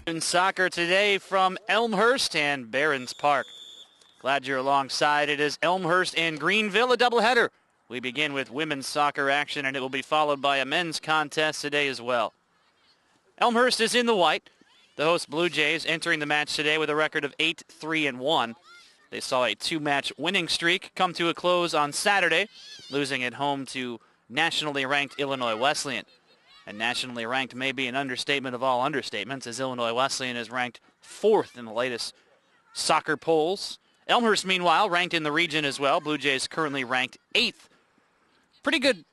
In soccer today from Elmhurst and Barons Park. Glad you're alongside. It is Elmhurst and Greenville, a doubleheader. We begin with women's soccer action, and it will be followed by a men's contest today as well. Elmhurst is in the white. The host Blue Jays entering the match today with a record of 8-3-1. They saw a two-match winning streak come to a close on Saturday, losing at home to nationally ranked Illinois Wesleyan. And nationally ranked may be an understatement of all understatements, as Illinois Wesleyan is ranked 4th in the latest soccer polls. Elmhurst, meanwhile, ranked in the region as well. Blue Jays currently ranked 8th. Pretty good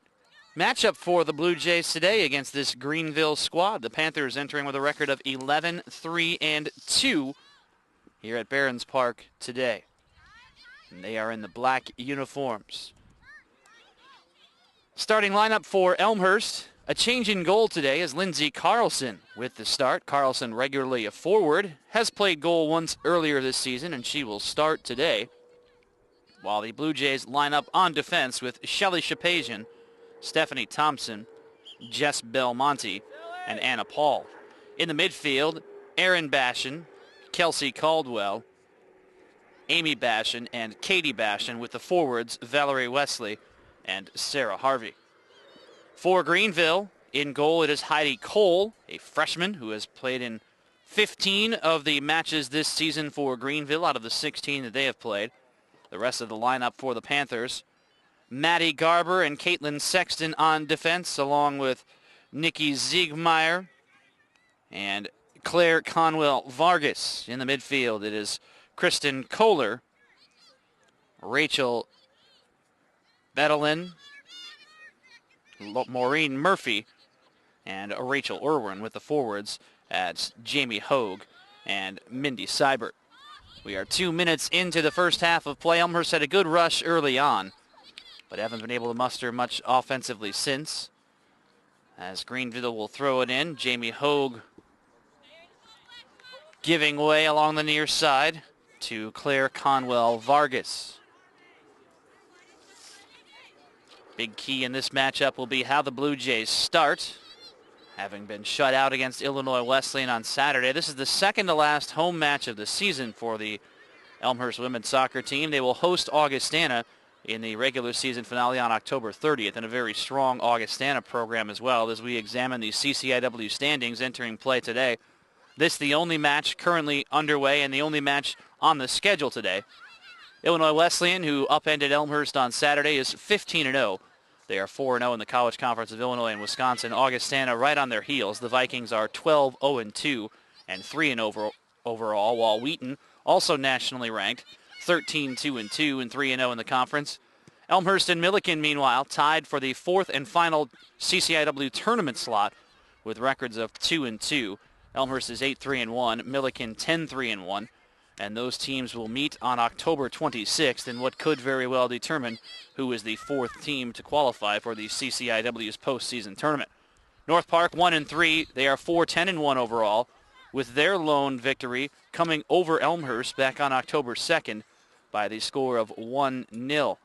matchup for the Blue Jays today against this Greenville squad. The Panthers entering with a record of 11-3-2 here at Barons Park today. And they are in the black uniforms. Starting lineup for Elmhurst. A change in goal today is Lindsay Carlson with the start. Carlson, regularly a forward, has played goal once earlier this season, and she will start today. While the Blue Jays line up on defense with Shelly Shapazian, Stephanie Thompson, Jess Belmonte, and Anna Paul. In the midfield, Erin Bashan, Kelsey Caldwell, Amy Bashan, and Katie Bashan, with the forwards Valerie Wesley and Sarah Harvey. For Greenville, in goal it is Heidi Cole, a freshman who has played in 15 of the matches this season for Greenville out of the 16 that they have played. The rest of the lineup for the Panthers: Maddie Garber and Caitlin Sexton on defense, along with Nikki Ziegmeyer and Claire Conwell Vargas. In the midfield, it is Kristen Kohler, Rachel Bedelin, Maureen Murphy, and Rachel Irwin, with the forwards as Jamie Hogue and Mindy Seibert. We are 2 minutes into the first half of play. Elmhurst had a good rush early on, but haven't been able to muster much offensively since. As Greenville will throw it in, Jamie Hogue giving way along the near side to Claire Conwell Vargas. Big key in this matchup will be how the Blue Jays start. Having been shut out against Illinois Wesleyan on Saturday, this is the second to last home match of the season for the Elmhurst women's soccer team. They will host Augustana in the regular season finale on October 30th, and a very strong Augustana program as well as we examine the CCIW standings entering play today. This the only match currently underway and the only match on the schedule today. Illinois Wesleyan, who upended Elmhurst on Saturday, is 15-0. They are 4-0 in the College Conference of Illinois and Wisconsin. Augustana right on their heels. The Vikings are 12-0-2 and 3-0 overall, while Wheaton, also nationally ranked, 13-2-2 and 3-0 in the conference. Elmhurst and Milliken, meanwhile, tied for the 4th and final CCIW tournament slot with records of 2-2. Elmhurst is 8-3-1, Milliken 10-3-1. And those teams will meet on October 26th in what could very well determine who is the 4th team to qualify for the CCIW's postseason tournament. North Park 1-3. They are 4-10-1 overall, with their lone victory coming over Elmhurst back on October 2nd by the score of 1-0.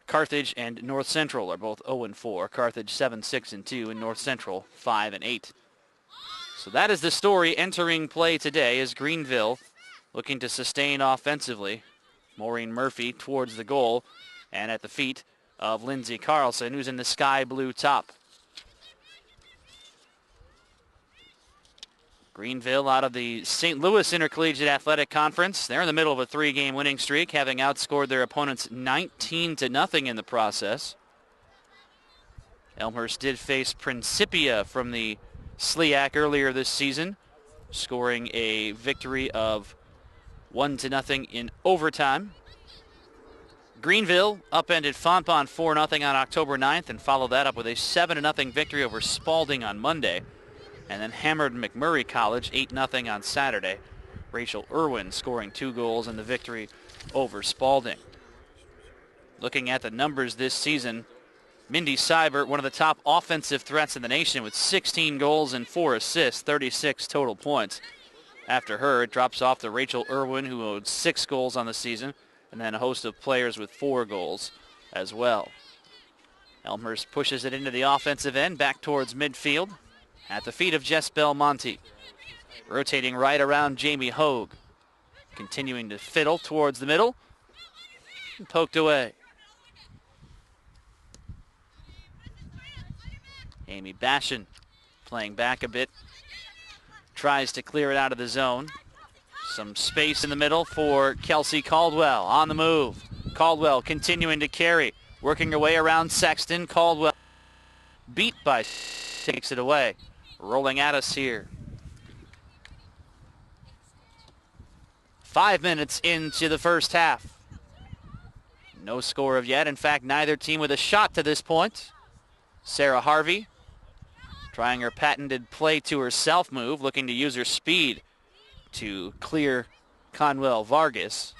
Carthage and North Central are both 0-4. Carthage 7-6-2 and North Central 5-8. So that is the story entering play today, as Greenville looking to sustain offensively. Maureen Murphy towards the goal and at the feet of Lindsay Carlson, who's in the sky blue top. Greenville out of the St. Louis Intercollegiate Athletic Conference. They're in the middle of a 3-game winning streak, having outscored their opponents 19-0 in the process. Elmhurst did face Principia from the SLIAC earlier this season, scoring a victory of 1-0 in overtime. Greenville upended Fontbonne 4-0 on October 9th and followed that up with a 7-0 victory over Spalding on Monday. And then hammered McMurray College 8-0 on Saturday. Rachel Irwin scoring 2 goals in the victory over Spalding. Looking at the numbers this season, Mindy Seibert, one of the top offensive threats in the nation, with 16 goals and 4 assists, 36 total points. After her, it drops off to Rachel Irwin, who owed 6 goals on the season, and then a host of players with 4 goals as well. Elmhurst pushes it into the offensive end, back towards midfield, at the feet of Jess Belmonte. Rotating right around Jamie Hogue. Continuing to fiddle towards the middle. And poked away. Amy Bashan playing back a bit. Tries to clear it out of the zone. Some space in the middle for Kelsey Caldwell on the move. Caldwell continuing to carry. Working her way around Sexton. Caldwell beat by, takes it away. Rolling at us here. 5 minutes into the first half. No score of yet. In fact, neither team with a shot to this point. Sarah Harvey trying her patented play to herself move, looking to use her speed to clear Conwell Vargas.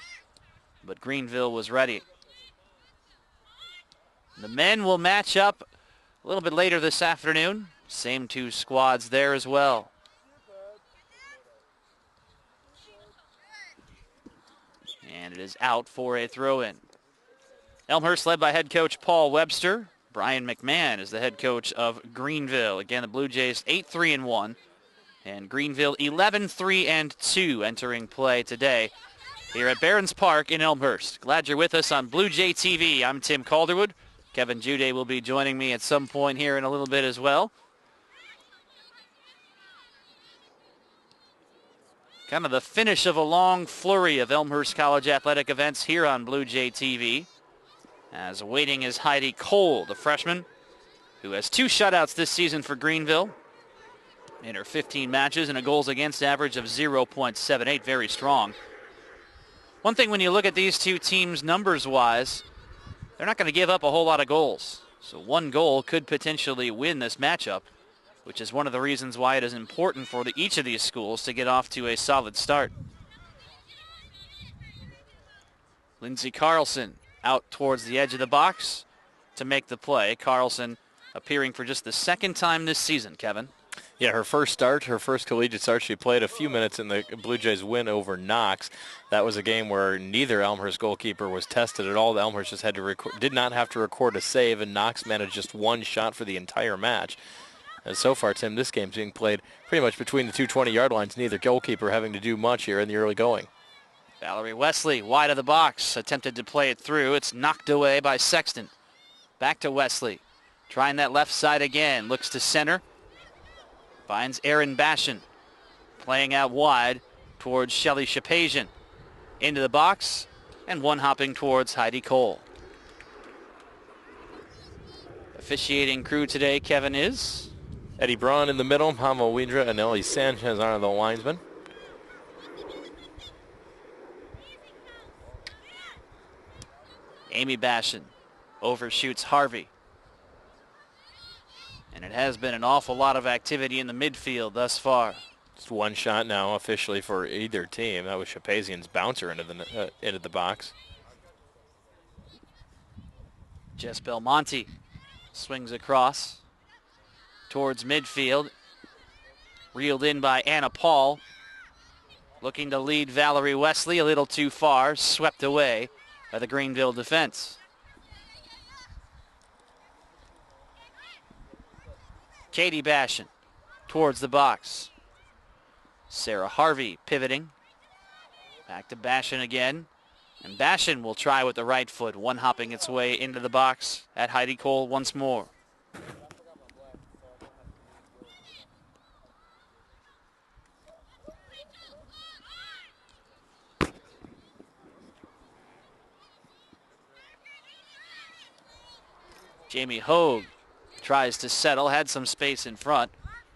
But Greenville was ready. The men will match up a little bit later this afternoon. Same two squads there as well. And it is out for a throw-in. Elmhurst led by head coach Paul Webster. Brian McMahon is the head coach of Greenville. Again, the Blue Jays 8-3-1. And Greenville 11-3-2 entering play today here at Barron's Park in Elmhurst. Glad you're with us on Blue Jay TV. I'm Tim Calderwood. Kevin Jude will be joining me at some point here in a little bit as well. Kind of the finish of a long flurry of Elmhurst College athletic events here on Blue Jay TV. As waiting is Heidi Cole, the freshman, who has 2 shutouts this season for Greenville in her 15 matches and a goals against average of 0.78, very strong. One thing when you look at these two teams numbers-wise, they're not going to give up a whole lot of goals. So 1 goal could potentially win this matchup, which is one of the reasons why it is important for each of these schools to get off to a solid start. Lindsey Carlson out towards the edge of the box to make the play. Carlson appearing for just the 2nd time this season, Kevin. Yeah, her first collegiate start, she played a few minutes in the Blue Jays win over Knox. That was a game where neither Elmhurst goalkeeper was tested at all. The Elmhurst just did not have to record a save, and Knox managed just 1 shot for the entire match. And so far, Tim, this game's being played pretty much between the two 20-yard lines, neither goalkeeper having to do much here in the early going. Valerie Wesley wide of the box, attempted to play it through. It's knocked away by Sexton. Back to Wesley. Trying that left side again. Looks to center. Finds Erin Bashan. Playing out wide towards Shelly Shapazian. Into the box and one hopping towards Heidi Cole. Officiating crew today, Kevin, is Eddie Braun in the middle. Hama Widra and Ellie Sanchez are the linesmen. Amy Bashan overshoots Harvey. And it has been an awful lot of activity in the midfield thus far. Just 1 shot now officially for either team. That was Shapazian's bouncer into the box. Jess Belmonte swings across towards midfield. Reeled in by Anna Paul. Looking to lead Valerie Wesley a little too far. Swept away by the Greenville defense. Katie Bashan towards the box. Sarah Harvey pivoting. Back to Bashan again. And Bashan will try with the right foot, one hopping its way into the box at Heidi Cole once more. Jamie Hogue tries to settle, had some space in front,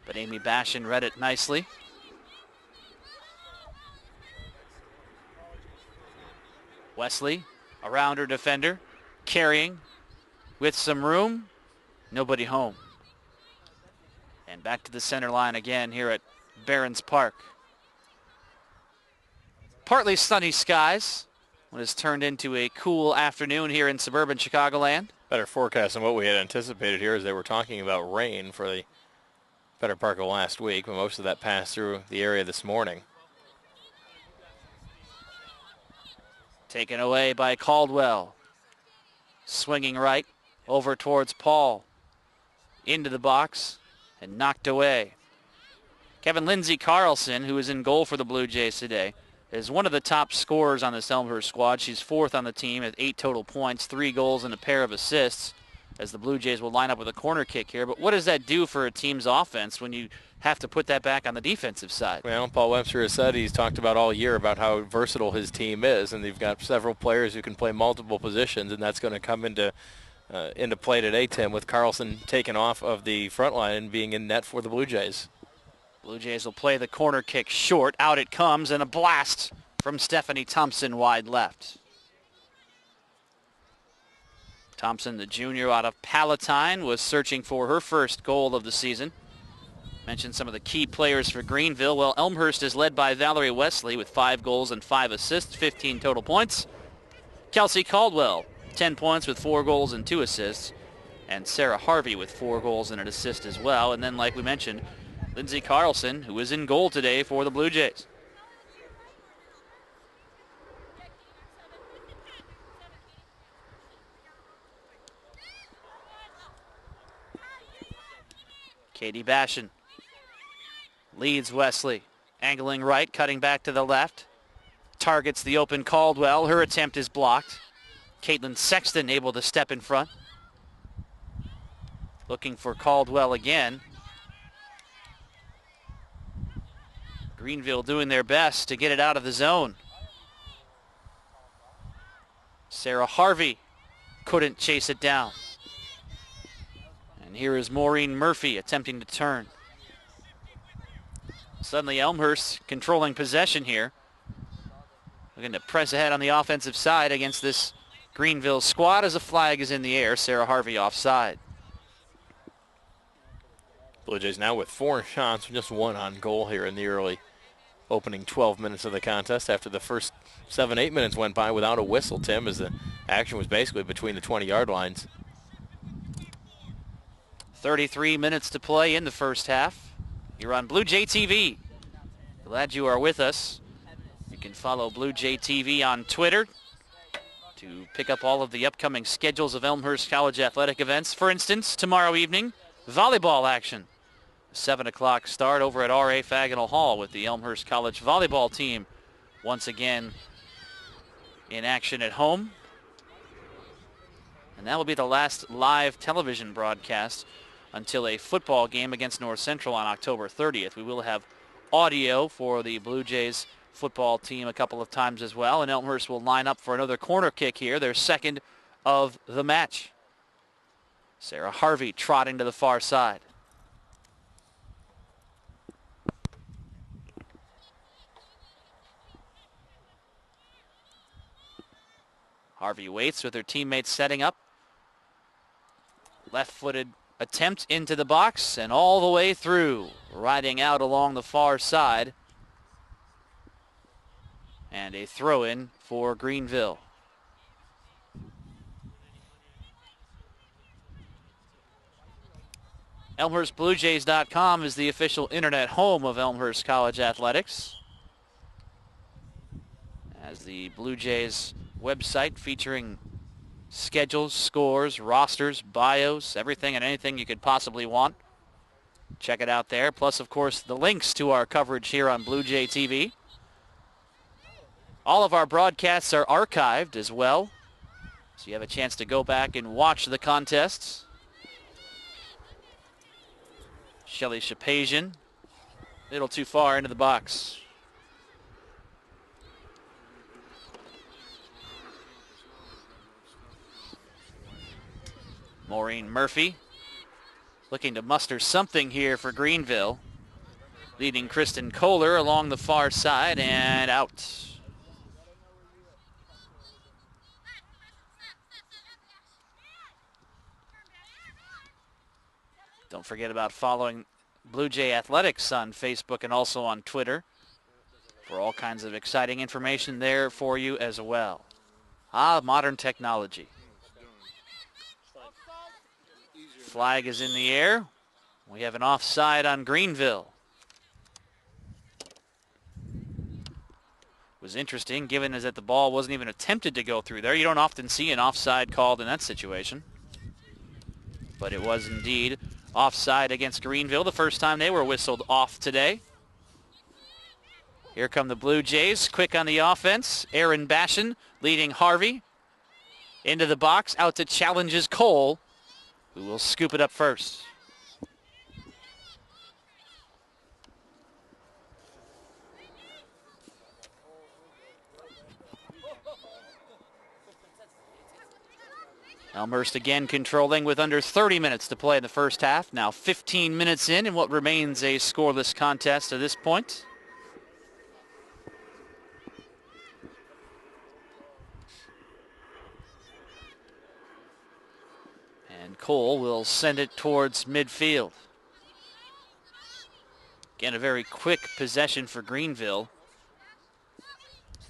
but Amy Bashan read it nicely. Wesley around her defender, carrying with some room, nobody home. And back to the center line again here at Barron's Park. Partly sunny skies, what has turned into a cool afternoon here in suburban Chicagoland. Better forecast than what we had anticipated here, as they were talking about rain for the better part of last week, but most of that passed through the area this morning. Taken away by Caldwell. Swinging right over towards Paul. Into the box and knocked away. Kevin Lindsey Carlson, who is in goal for the Blue Jays today, is one of the top scorers on this Elmhurst squad. She's fourth on the team at 8 total points, 3 goals and a pair of assists, as the Blue Jays will line up with a corner kick here. But what does that do for a team's offense when you have to put that back on the defensive side? Well, Paul Webster has said he's talked about all year about how versatile his team is, and they've got several players who can play multiple positions, and that's going to come into play today, Tim, with Carlson taken off of the front line and being in net for the Blue Jays. Blue Jays will play the corner kick short. Out it comes, and a blast from Stephanie Thompson wide left. Thompson, the junior out of Palatine, was searching for her first goal of the season. Mentioned some of the key players for Greenville. Well, Elmhurst is led by Valerie Wesley with 5 goals and 5 assists, 15 total points. Kelsey Caldwell, 10 points with 4 goals and 2 assists. And Sarah Harvey with 4 goals and an assist as well. And then, like we mentioned, Lindsey Carlson, who is in goal today for the Blue Jays. Katie Bashan leads Wesley. Angling right, cutting back to the left. Targets the open Caldwell. Her attempt is blocked. Caitlin Sexton able to step in front. Looking for Caldwell again. Greenville doing their best to get it out of the zone. Sarah Harvey couldn't chase it down. And here is Maureen Murphy attempting to turn. Suddenly Elmhurst controlling possession here. Looking to press ahead on the offensive side against this Greenville squad as a flag is in the air. Sarah Harvey offside. Blue Jays now with 4 shots, just 1 on goal here in the early opening 12 minutes of the contest after the first 7-8 minutes went by without a whistle, Tim, as the action was basically between the 20-yard lines. 33 minutes to play in the first half. You're on Blue Jay TV. Glad you are with us. You can follow Blue Jay TV on Twitter to pick up all of the upcoming schedules of Elmhurst College athletic events. For instance, tomorrow evening, volleyball action. 7 o'clock start over at R.A. Faginal Hall with the Elmhurst College volleyball team once again in action at home. And that will be the last live television broadcast until a football game against North Central on October 30th. We will have audio for the Blue Jays football team a couple of times as well, and Elmhurst will line up for another corner kick here, their second of the match. Sarah Harvey trotting to the far side. Harvey waits with her teammates setting up. Left-footed attempt into the box and all the way through, riding out along the far side. And a throw-in for Greenville. ElmhurstBlueJays.com is the official internet home of Elmhurst College Athletics, as the Blue Jays website featuring schedules, scores, rosters, bios, everything and anything you could possibly want. Check it out there. Plus, of course, the links to our coverage here on Blue Jay TV. All of our broadcasts are archived as well, so you have a chance to go back and watch the contests. Shelly Shapazian, a little too far into the box. Maureen Murphy looking to muster something here for Greenville. Leading Kristen Kohler along the far side and out. Don't forget about following Blue Jay Athletics on Facebook and also on Twitter for all kinds of exciting information there for you as well. Modern technology. Flag is in the air. We have an offside on Greenville. It was interesting, given is that the ball wasn't even attempted to go through there. You don't often see an offside called in that situation. But it was indeed offside against Greenville, the first time they were whistled off today. Here come the Blue Jays, quick on the offense. Aaron Bashan leading Harvey. Into the box, out to challenges Cole, who will scoop it up first. Elmhurst again controlling with under 30 minutes to play in the first half. Now 15 minutes in what remains a scoreless contest at this point. And Cole will send it towards midfield. Again, a very quick possession for Greenville.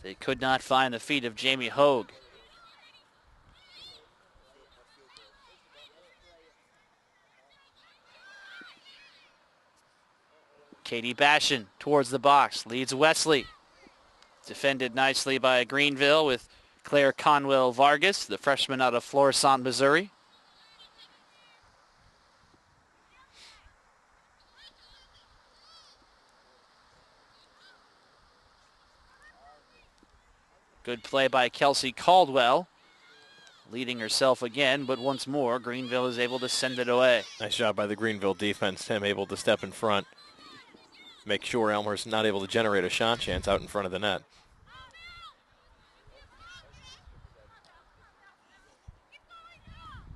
They could not find the feet of Jamie Hogue. Katie Bashan towards the box, leads Wesley. Defended nicely by Greenville with Claire Conwell Vargas, the freshman out of Florissant, Missouri. Good play by Kelsey Caldwell, leading herself again, but once more, Greenville is able to send it away. Nice job by the Greenville defense. Tim able to step in front, make sure Elmhurst not able to generate a shot chance out in front of the net.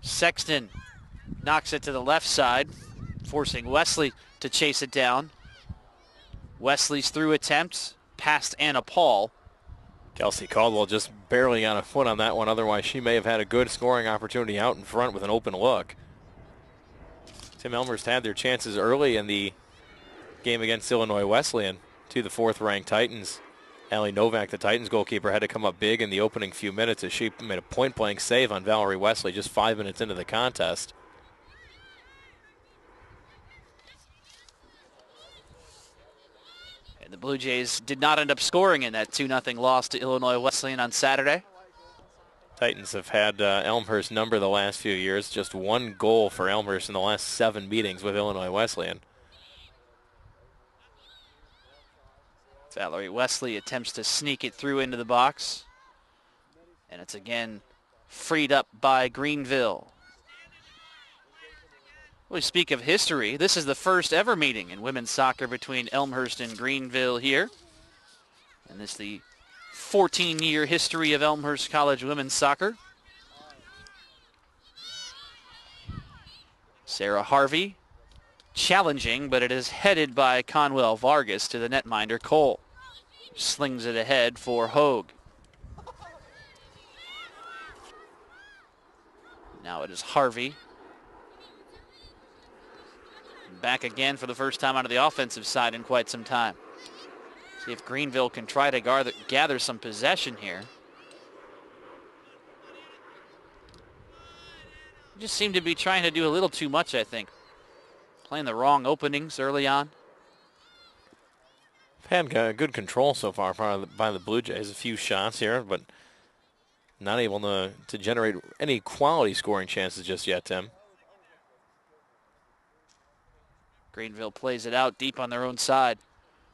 Sexton knocks it to the left side, forcing Wesley to chase it down. Wesley's through attempts, past Anna Paul. Kelsey Caldwell just barely on a foot on that one. Otherwise, she may have had a good scoring opportunity out in front with an open look. Tim, Elmhurst had their chances early in the game against Illinois Wesleyan to the fourth-ranked Titans. Allie Novak, the Titans goalkeeper, had to come up big in the opening few minutes as she made a point-blank save on Valerie Wesley just 5 minutes into the contest. The Blue Jays did not end up scoring in that 2-0 loss to Illinois Wesleyan on Saturday. Titans have had Elmhurst number the last few years. Just one goal for Elmhurst in the last 7 meetings with Illinois Wesleyan. Valerie Wesley attempts to sneak it through into the box. And it's again freed up by Greenville. We speak of history. This is the first ever meeting in women's soccer between Elmhurst and Greenville here. And this is the 14-year history of Elmhurst College women's soccer. Sarah Harvey challenging, but it is headed by Conwell Vargas to the netminder Cole. Slings it ahead for Hogue. Now it is Harvey. Back again for the first time out of the offensive side in quite some time. See if Greenville can try to gather some possession here. Just seem to be trying to do a little too much, I think. Playing the wrong openings early on. Had good control so far by the Blue Jays. A few shots here, but not able to generate any quality scoring chances just yet, Tim. Greenville plays it out deep on their own side.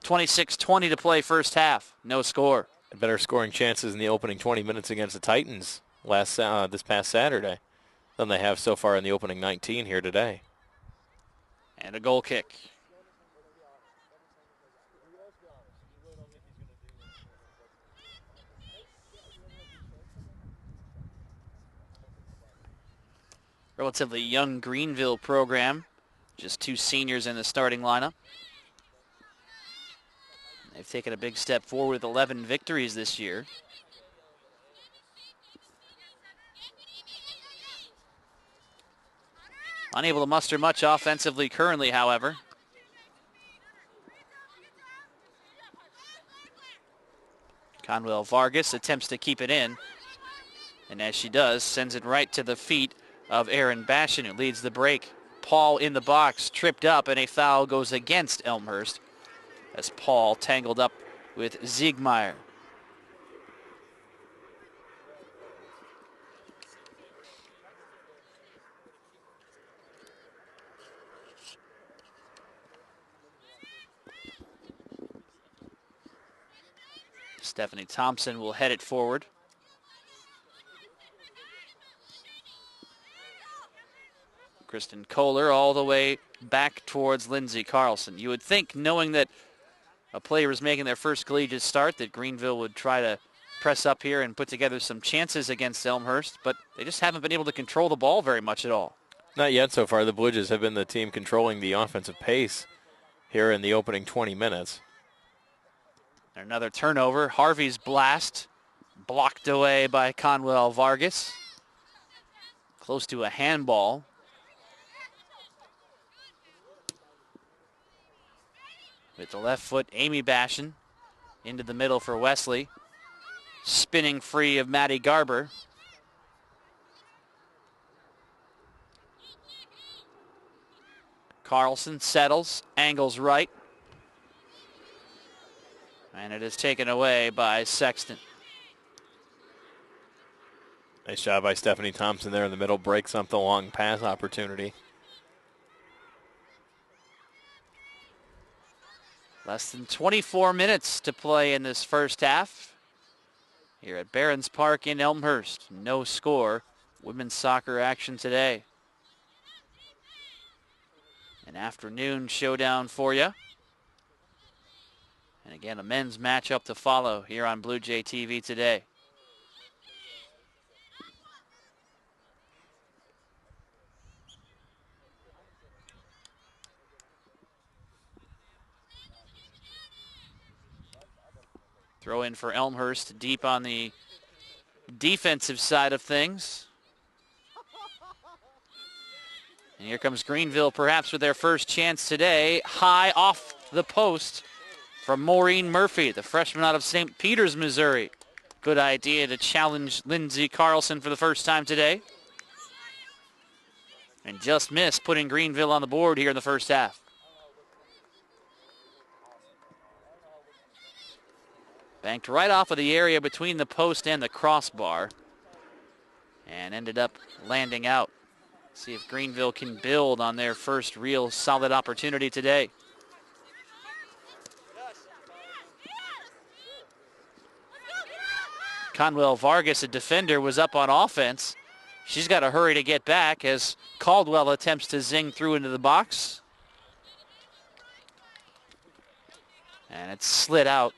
26-20 to play first half. No score. Better scoring chances in the opening 20 minutes against the Titans this past Saturday than they have so far in the opening 19 here today. And a goal kick. Relatively young Greenville program. Just 2 seniors in the starting lineup. They've taken a big step forward with 11 victories this year. Unable to muster much offensively currently, however. Conwell Vargas attempts to keep it in. And as she does, sends it right to the feet of Aaron Bashan, who leads the break. Paul in the box, tripped up, and a foul goes against Elmhurst as Paul tangled up with Ziegmeyer. Stephanie Thompson will head it forward. Kristen Kohler all the way back towards Lindsay Carlson. You would think, knowing that a player is making their first collegiate start, that Greenville would try to press up here and put together some chances against Elmhurst, but they just haven't been able to control the ball very much at all. Not yet so far. The Blue Jays have been the team controlling the offensive pace here in the opening 20 minutes. Another turnover. Harvey's blast blocked away by Conwell Vargas. Close to a handball. With the left foot, Amy Bashan into the middle for Wesley. Spinning free of Maddie Garber. Carlson settles, angles right. And it is taken away by Sexton. Nice job by Stephanie Thompson there in the middle. Breaks up the long pass opportunity. Less than 24 minutes to play in this first half. Here at Barons Park in Elmhurst. No score. Women's soccer action today. An afternoon showdown for you. And again, a men's matchup to follow here on Blue Jay TV today. Throw in for Elmhurst deep on the defensive side of things. And here comes Greenville perhaps with their first chance today. High off the post from Maureen Murphy, the freshman out of St. Peters, Missouri. Good idea to challenge Lindsay Carlson for the first time today. And just missed putting Greenville on the board here in the first half. Banked right off of the area between the post and the crossbar. And ended up landing out. See if Greenville can build on their first real solid opportunity today. Conwell Vargas, a defender, was up on offense. She's got to hurry to get back as Caldwell attempts to zing through into the box. And it's slid out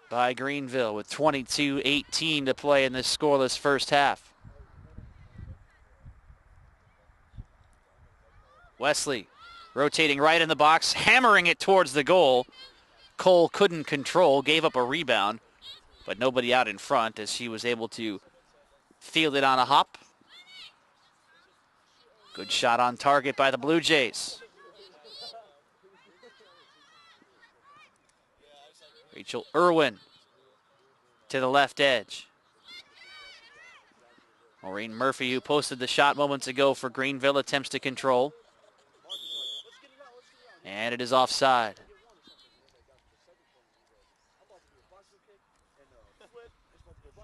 by Greenville with 22-18 to play in this scoreless first half. Wesley rotating right in the box, hammering it towards the goal. Cole couldn't control, gave up a rebound, but nobody out in front as she was able to field it on a hop. Good shot on target by the Blue Jays. Rachel Irwin to the left edge. Maureen Murphy, who posted the shot moments ago for Greenville, attempts to control. And it is offside.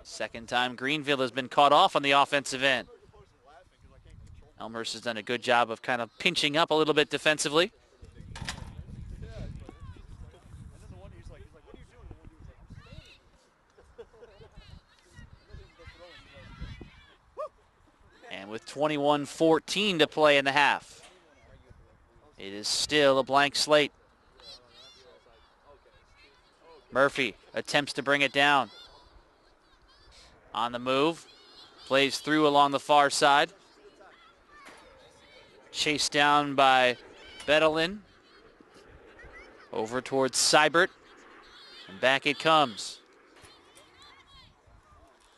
Second time Greenville has been caught off on the offensive end. Elmhurst has done a good job of kind of pinching up a little bit defensively. And with 21-14 to play in the half, it is still a blank slate. Murphy attempts to bring it down. On the move, plays through along the far side. Chased down by Bettelin. Over towards Seibert. And back it comes.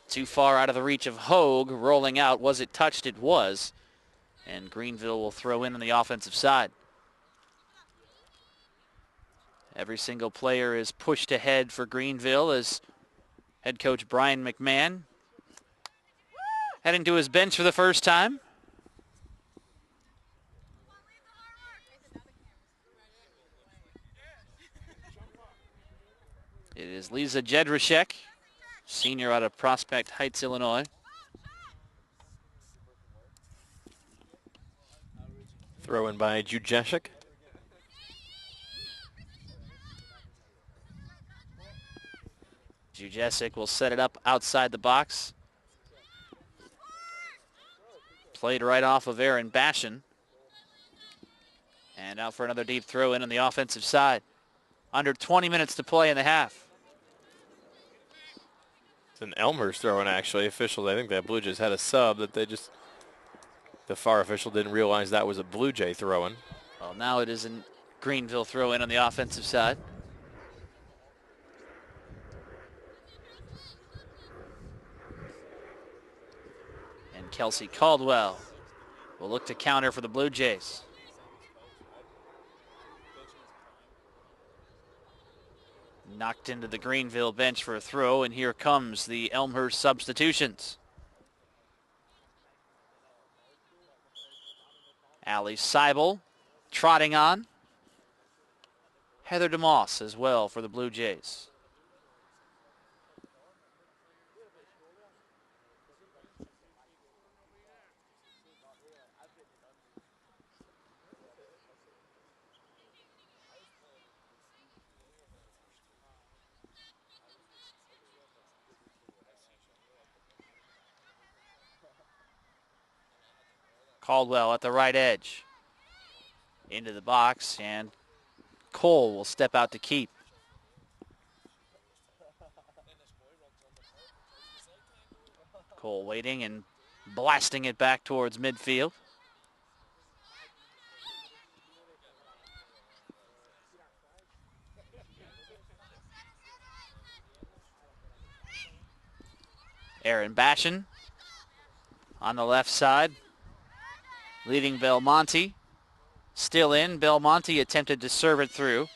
Too far out of the reach of Hogue. Rolling out. Was it touched? It was. And Greenville will throw in on the offensive side. Every single player is pushed ahead for Greenville as head coach Brian McMahon heading to his bench for the first time. It is Lisa Jedrzejczyk, senior out of Prospect Heights, Illinois. Throw in by Jujeshik. Jujesic will set it up outside the box. Played right off of Aaron Bashan. And out for another deep throw in on the offensive side. Under 20 minutes to play in the half. It's an Elmhurst throw-in, actually. Officials, I think that Blue Jays had a sub that the far official didn't realize that was a Blue Jay throw-in. Well, now it is a Greenville throw in on the offensive side. And Kelsey Caldwell will look to counter for the Blue Jays. Knocked into the Greenville bench for a throw, and here comes the Elmhurst substitutions. Allie Seibel trotting on. Heather DeMoss as well for the Blue Jays. Caldwell at the right edge. Into the box, and Cole will step out to keep. Cole waiting and blasting it back towards midfield. Aaron Bashan on the left side, leading Belmonte. Still in. Belmonte attempted to serve it through.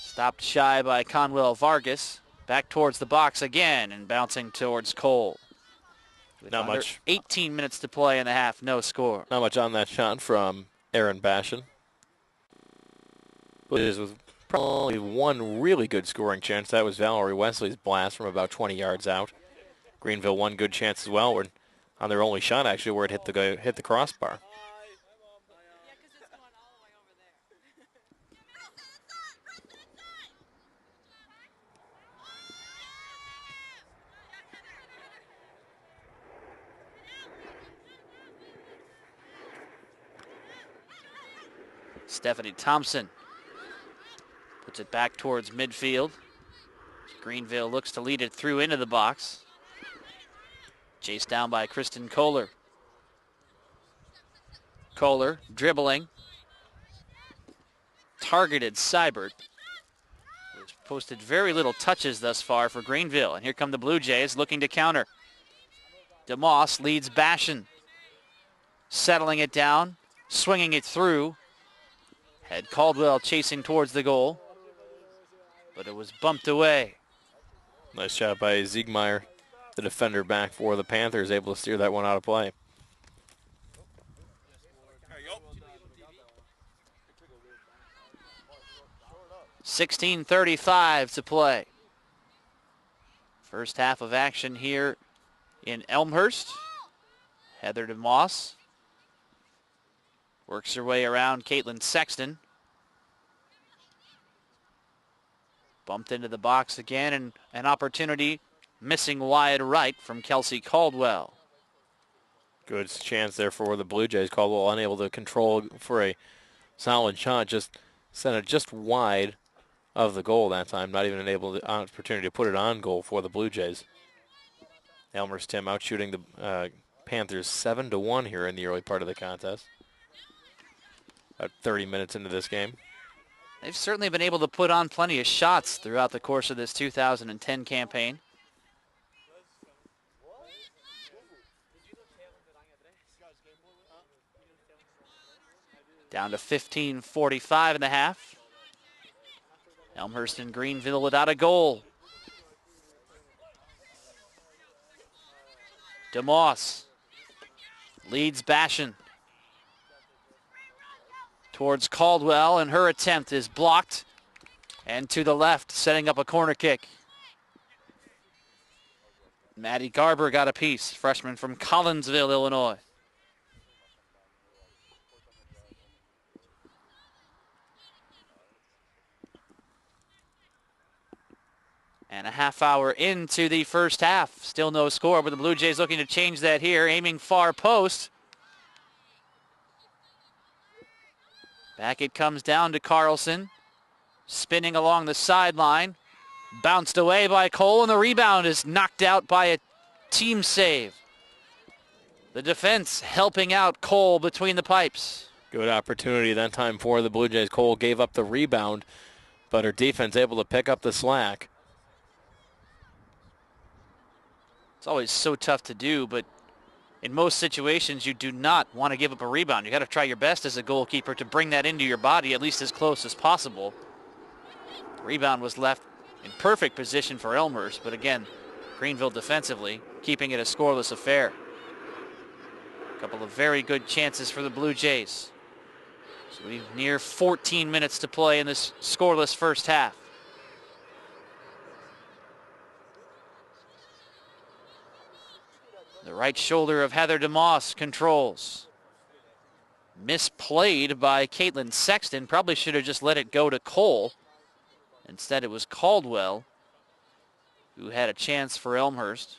Stopped shy by Conwell Vargas. Back towards the box again and bouncing towards Cole. With Not much. 18 minutes to play in the half, no score. Not much on that shot from Aaron Bashan. But it is with probably one really good scoring chance. That was Valerie Wesley's blast from about 20 yards out. Greenville one good chance as well. We're on their only shot, actually, where it hit the crossbar. Stephanie Thompson puts it back towards midfield. Greenville looks to lead it through into the box. Chased down by Kristen Kohler. Kohler dribbling. Targeted Seibert. Who's posted very little touches thus far for Greenville. And here come the Blue Jays looking to counter. DeMoss leads Bashan. Settling it down. Swinging it through. Had Caldwell chasing towards the goal. But it was bumped away. Nice shot by Ziegmeyer, the defender back for the Panthers, able to steer that one out of play. $16:35 to play. First half of action here in Elmhurst. Heather DeMoss works her way around Caitlin Sexton. Bumped into the box again, and an opportunity missing wide right from Kelsey Caldwell. Good chance there for the Blue Jays. Caldwell unable to control for a solid shot. Just sent it just wide of the goal that time. Not even able to opportunity to put it on goal for the Blue Jays. Elmhurst Tim out shooting the Panthers 7-1 here in the early part of the contest. About 30 minutes into this game. They've certainly been able to put on plenty of shots throughout the course of this 2010 campaign. Down to 15:45 in the half. Elmhurst and Greenville without a goal. DeMoss leads Bashan towards Caldwell, and her attempt is blocked. And to the left, setting up a corner kick. Maddie Garber got a piece, freshman from Collinsville, Illinois. And a half hour into the first half. Still no score, but the Blue Jays looking to change that here. Aiming far post. Back it comes down to Carlson. Spinning along the sideline. Bounced away by Cole, and the rebound is knocked out by a team save. The defense helping out Cole between the pipes. Good opportunity that time for the Blue Jays. Cole gave up the rebound, but her defense able to pick up the slack. It's always so tough to do, but in most situations you do not want to give up a rebound. You got to try your best as a goalkeeper to bring that into your body at least as close as possible. The rebound was left in perfect position for Elmhurst, but again, Greenville defensively keeping it a scoreless affair. A couple of very good chances for the Blue Jays. So we've near 14 minutes to play in this scoreless first half. The right shoulder of Heather DeMoss controls. Misplayed by Caitlin Sexton. Probably should have just let it go to Cole. Instead it was Caldwell who had a chance for Elmhurst.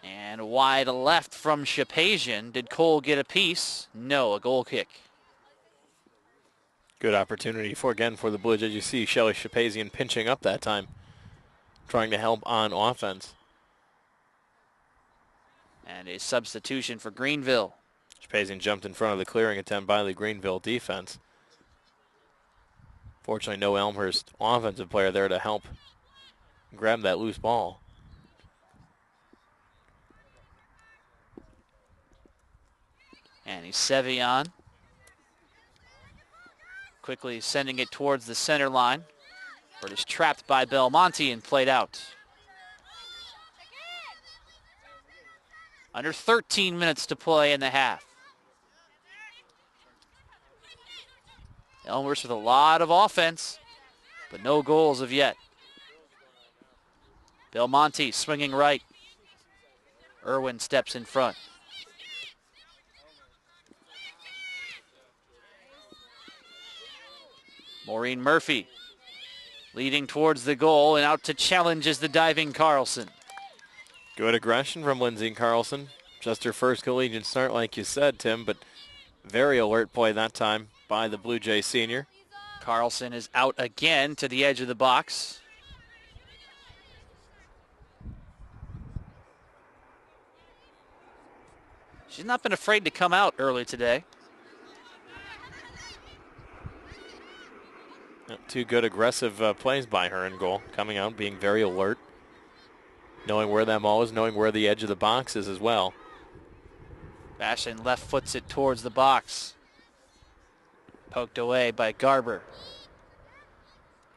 And wide left from Shapazian. Did Cole get a piece? No, a goal kick. Good opportunity for the Blue Jays. You see Shelly Shapazian pinching up that time, trying to help on offense. And a substitution for Greenville. Shapazian jumped in front of the clearing attempt by the Greenville defense. Fortunately, no Elmhurst offensive player there to help grab that loose ball. And Sevian quickly sending it towards the center line. But is trapped by Belmonte and played out. Under 13 minutes to play in the half. Elmhurst with a lot of offense, but no goals of yet. Belmonte swinging right. Irwin steps in front. Maureen Murphy leading towards the goal, and out to challenge is the diving Carlson. Good aggression from Lindsay Carlson. Just her first collegiate start, like you said, Tim, but very alert play that time by the Blue Jay senior. Carlson is out again to the edge of the box. She's not been afraid to come out early today. Two good aggressive plays by her in goal. Coming out, being very alert. Knowing where that ball is, knowing where the edge of the box is as well. Bashan left foots it towards the box. Poked away by Garber.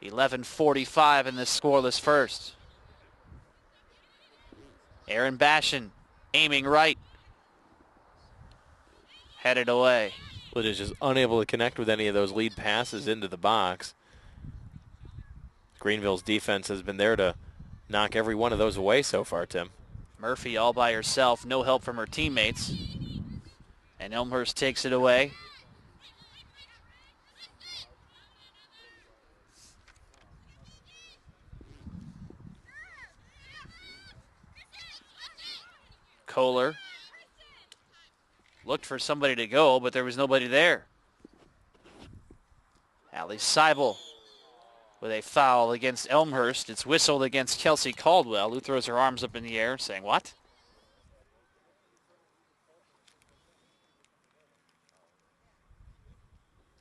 11:45 in this scoreless first. Aaron Bashan aiming right. Headed away. But is just unable to connect with any of those lead passes into the box. Greenville's defense has been there to knock every one of those away so far, Tim. Murphy all by herself, no help from her teammates. And Elmhurst takes it away. Kohler looked for somebody to go, but there was nobody there. Allie Seibel with a foul against Elmhurst. It's whistled against Kelsey Caldwell, who throws her arms up in the air saying, what?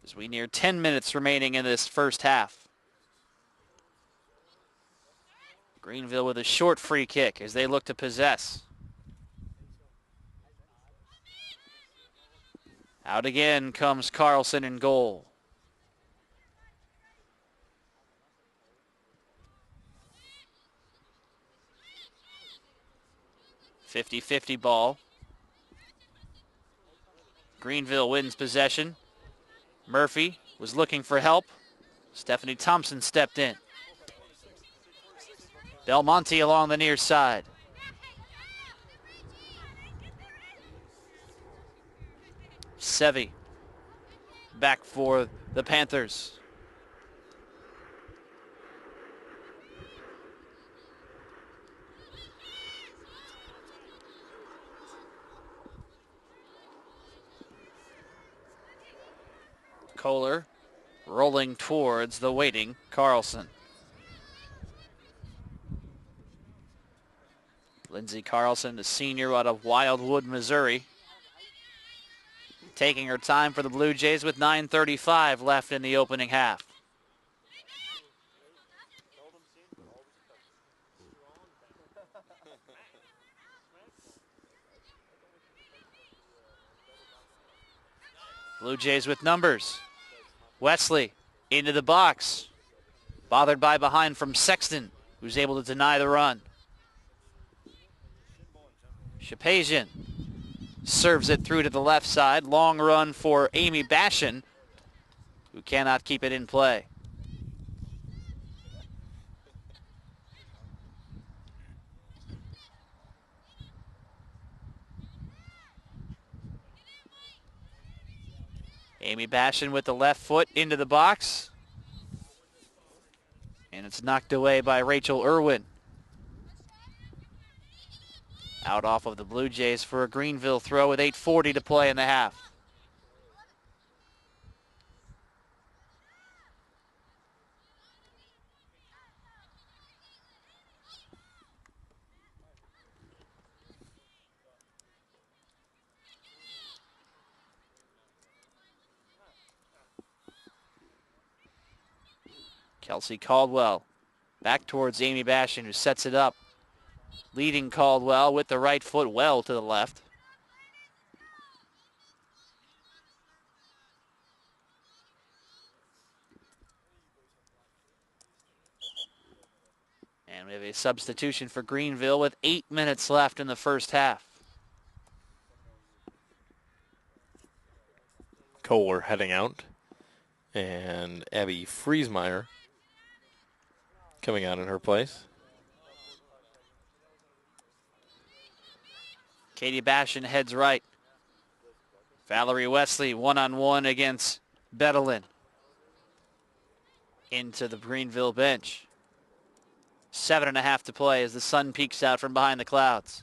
As we near 10 minutes remaining in this first half. Greenville with a short free kick as they look to possess. Out again comes Carlson in goal. .50-50 ball. Greenville wins possession. Murphy was looking for help. Stephanie Thompson stepped in. Belmonte along the near side. Sevi back for the Panthers. Kohler rolling towards the waiting Carlson. Lindsey Carlson, the senior out of Wildwood, Missouri, taking her time for the Blue Jays with 9:35 left in the opening half. Blue Jays with numbers. Wesley into the box. Bothered by behind from Sexton, who's able to deny the run. Shapazian serves it through to the left side. Long run for Amy Bashan, who cannot keep it in play. Amy Bashan with the left foot into the box. And it's knocked away by Rachel Irwin. Out off of the Blue Jays for a Greenville throw with 8:40 to play in the half. Kelsey Caldwell back towards Amy Bashan, who sets it up. Leading Caldwell with the right foot well to the left. And we have a substitution for Greenville with 8 minutes left in the first half. Kohler heading out. And Abby Friesmeyer coming out in her place. Katie Bashan heads right. Valerie Wesley one-on-one against Bettelin. Into the Greenville bench. 7.5 to play as the sun peeks out from behind the clouds.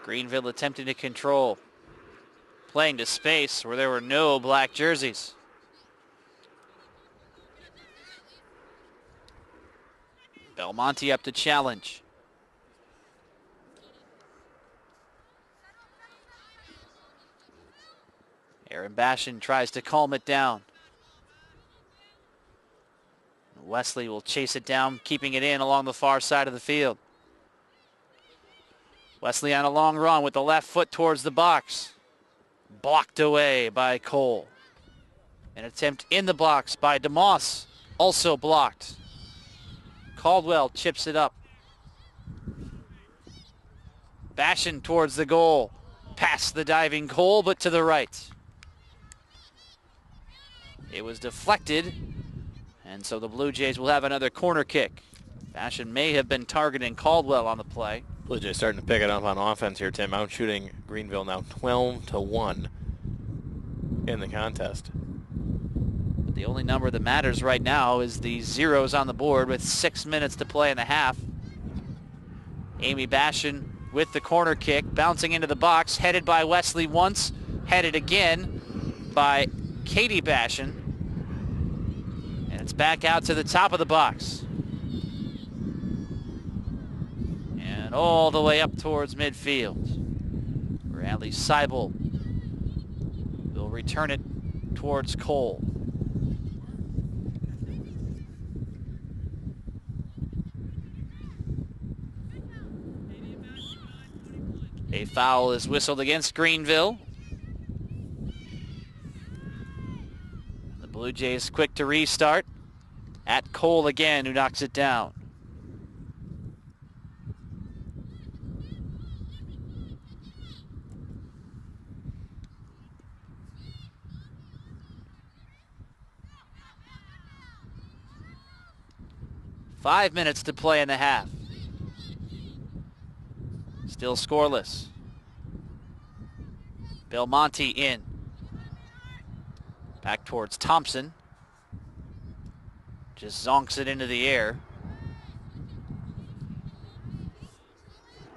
Greenville attempting to control. Playing to space where there were no black jerseys. Belmonte up to challenge. Erin Bashan tries to calm it down. Wesley will chase it down, keeping it in along the far side of the field. Wesley on a long run with the left foot towards the box. Blocked away by Cole. An attempt in the box by DeMoss, also blocked. Caldwell chips it up. Bashan towards the goal. Past the diving Cole, but to the right. It was deflected, and so the Blue Jays will have another corner kick. Bashan may have been targeting Caldwell on the play. Blue Jays starting to pick it up on offense here, Tim. Out shooting Greenville now 12-1 in the contest. But the only number that matters right now is the zeros on the board with 6 minutes to play in the half. Amy Bashan with the corner kick, bouncing into the box, headed by Wesley once, headed again by Katie Bashan. And it's back out to the top of the box. And all the way up towards midfield, where Ali Seibel will return it towards Cole. A foul is whistled against Greenville. The Blue Jays quick to restart. At Cole again, who knocks it down. Five minutes to play in the half. Still scoreless. Belmonte in. Back towards Thompson. Just zonks it into the air.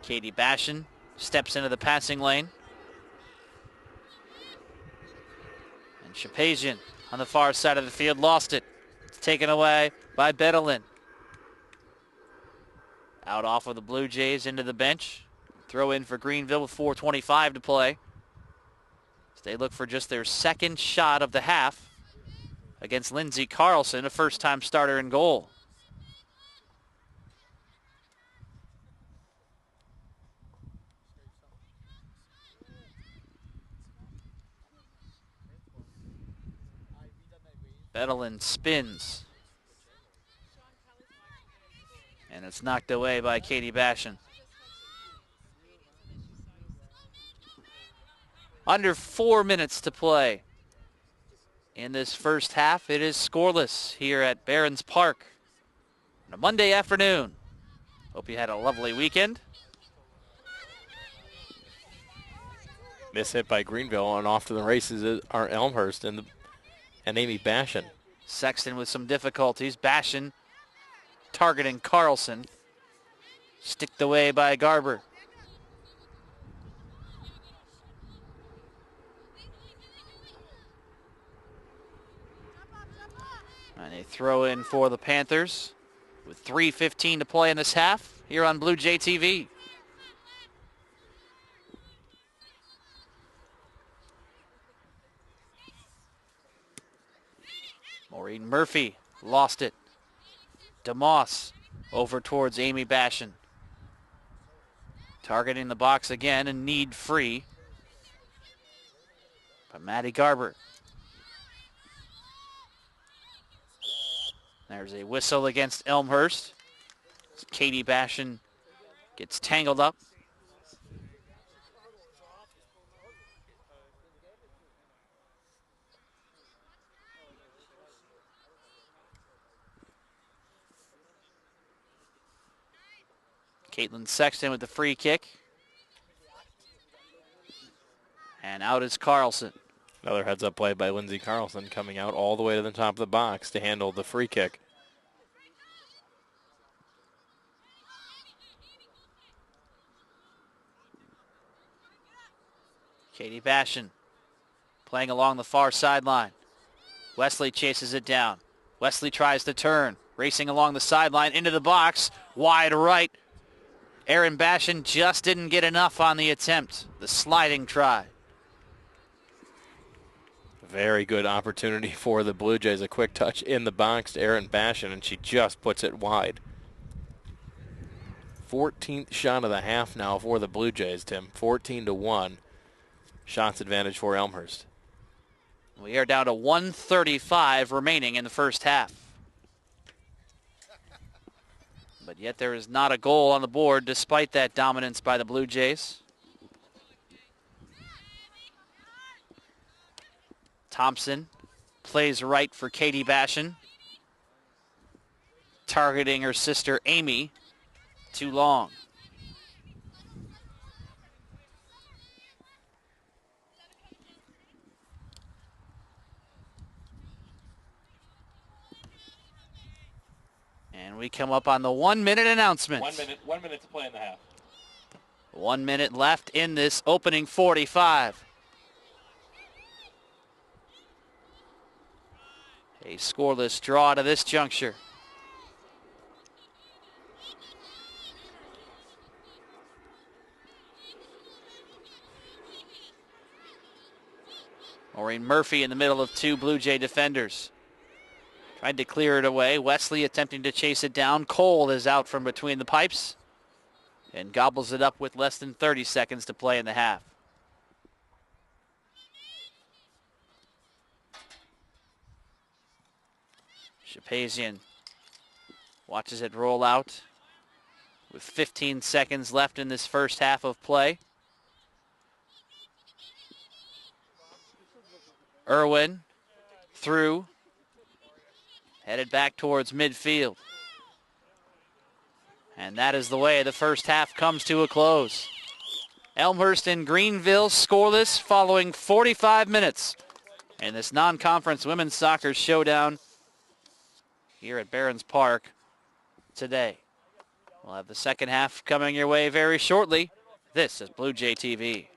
Katie Bashan steps into the passing lane. And Shapazian on the far side of the field lost it. It's taken away by Bedellin. Out off of the Blue Jays into the bench. Throw in for Greenville with 4:25 to play. They look for just their second shot of the half against Lindsey Carlson, a first-time starter in goal. Bedellin spins. And it's knocked away by Katie Bashan. Under 4 minutes to play in this first half. It is scoreless here at Barron's Park on a Monday afternoon. Hope you had a lovely weekend. Miss hit by Greenville, and off to the races are Elmhurst and Amy Bashan. Sexton with some difficulties. Bashan targeting Carlson. Sticked away by Garber. And a throw in for the Panthers with 3:15 to play in this half here on Blue Jay TV. Maureen Murphy lost it. DeMoss over towards Amy Bashan. Targeting the box again and need free by Maddie Garber. There's a whistle against Elmhurst. Katie Bashan gets tangled up. Caitlin Sexton with the free kick. And out is Carlson. Another heads-up play by Lindsey Carlson, coming out all the way to the top of the box to handle the free kick. Katie Bashan playing along the far sideline. Wesley chases it down. Wesley tries to turn, racing along the sideline into the box, wide right. Erin Bashan just didn't get enough on the attempt, the sliding try. Very good opportunity for the Blue Jays. A quick touch in the box to Erin Bashan, and she just puts it wide. 14th shot of the half now for the Blue Jays, Tim. 14-1. Shots advantage for Elmhurst. We are down to 1:35 remaining in the first half. But yet there is not a goal on the board despite that dominance by the Blue Jays. Thompson plays right for Katie Bashan. Targeting her sister Amy. Too long. And we come up on the 1 minute announcement. 1 minute to play in the half. 1 minute left in this opening 45. A scoreless draw to this juncture. Maureen Murphy in the middle of two Blue Jay defenders. Tried to clear it away. Wesley attempting to chase it down. Cole is out from between the pipes and gobbles it up with less than 30 seconds to play in the half. Shapazian watches it roll out with 15 seconds left in this first half of play. Irwin through. Headed back towards midfield. And that is the way the first half comes to a close. Elmhurst and Greenville scoreless following 45 minutes in this non-conference women's soccer showdown here at Barron's Park today. We'll have the second half coming your way very shortly. This is Blue Jay TV.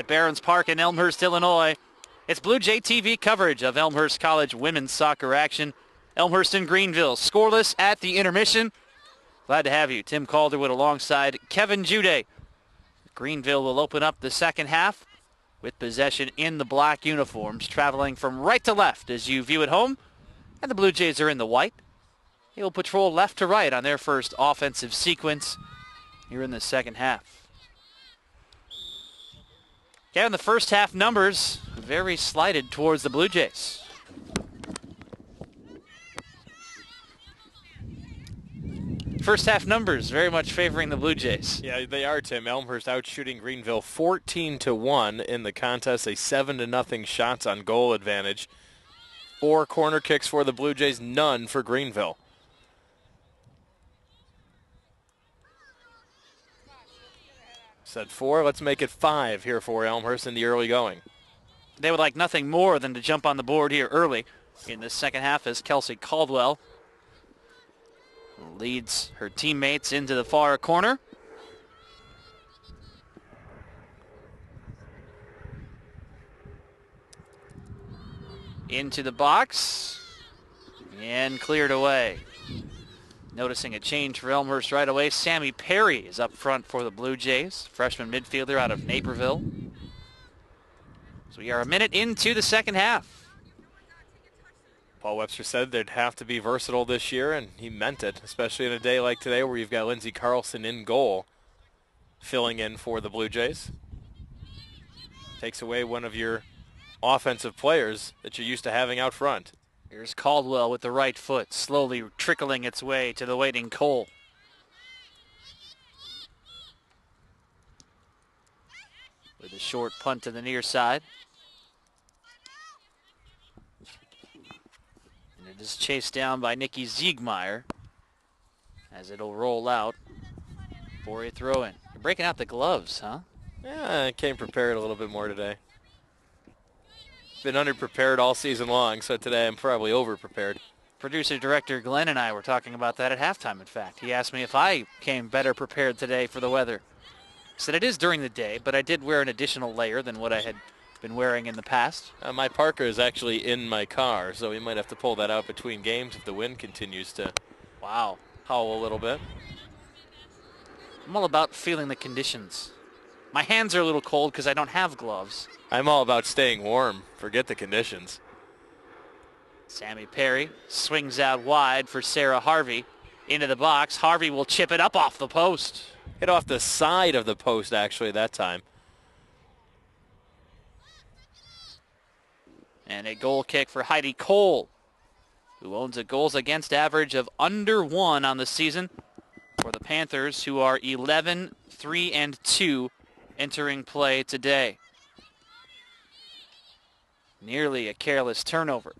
at Barron's Park in Elmhurst, Illinois. It's Blue Jay TV coverage of Elmhurst College women's soccer action. Elmhurst and Greenville scoreless at the intermission. Glad to have you. Tim Calderwood alongside Kevin Jude. Greenville will open up the second half with possession in the black uniforms, traveling from right to left as you view at home. And the Blue Jays are in the white. They will patrol left to right on their first offensive sequence here in the second half. Kevin, the first half numbers very slighted towards the Blue Jays. First half numbers very much favoring the Blue Jays. Yeah, they are, Tim. Elmhurst out shooting Greenville 14-1 in the contest, a 7-0 shots on goal advantage. 4 corner kicks for the Blue Jays, none for Greenville. Said 4, let's make it 5 here for Elmhurst in the early going. They would like nothing more than to jump on the board here early in the second half as Kelsey Caldwell leads her teammates into the far corner. Into the box and cleared away. Noticing a change for Elmhurst right away, Sammy Perry is up front for the Blue Jays, freshman midfielder out of Naperville. So we are a minute into the second half. Paul Webster said they'd have to be versatile this year, and he meant it, especially in a day like today where you've got Lindsey Carlson in goal, filling in for the Blue Jays. Takes away one of your offensive players that you're used to having out front. Here's Caldwell with the right foot, slowly trickling its way to the waiting Cole. With a short punt to the near side. And it is chased down by Nicky Ziegmeyer as it'll roll out for a throw-in. You're breaking out the gloves, huh? Yeah, I came prepared a little bit more today. Been underprepared all season long, so today I'm probably over-prepared. Producer-director Glenn and I were talking about that at halftime, in fact. He asked me if I came better prepared today for the weather. I said it is during the day, but I did wear an additional layer than what I had been wearing in the past. My parka is actually in my car, so we might have to pull that out between games if the wind continues to Wow. howl a little bit. I'm all about feeling the conditions. My hands are a little cold because I don't have gloves. I'm all about staying warm. Forget the conditions. Sammy Perry swings out wide for Sarah Harvey. Into the box. Harvey will chip it up off the post. Hit off the side of the post, actually, that time. And a goal kick for Heidi Cole, who owns a goals against average of under 1 on the season for the Panthers, who are 11-3-2 entering play today. Nearly a careless turnover,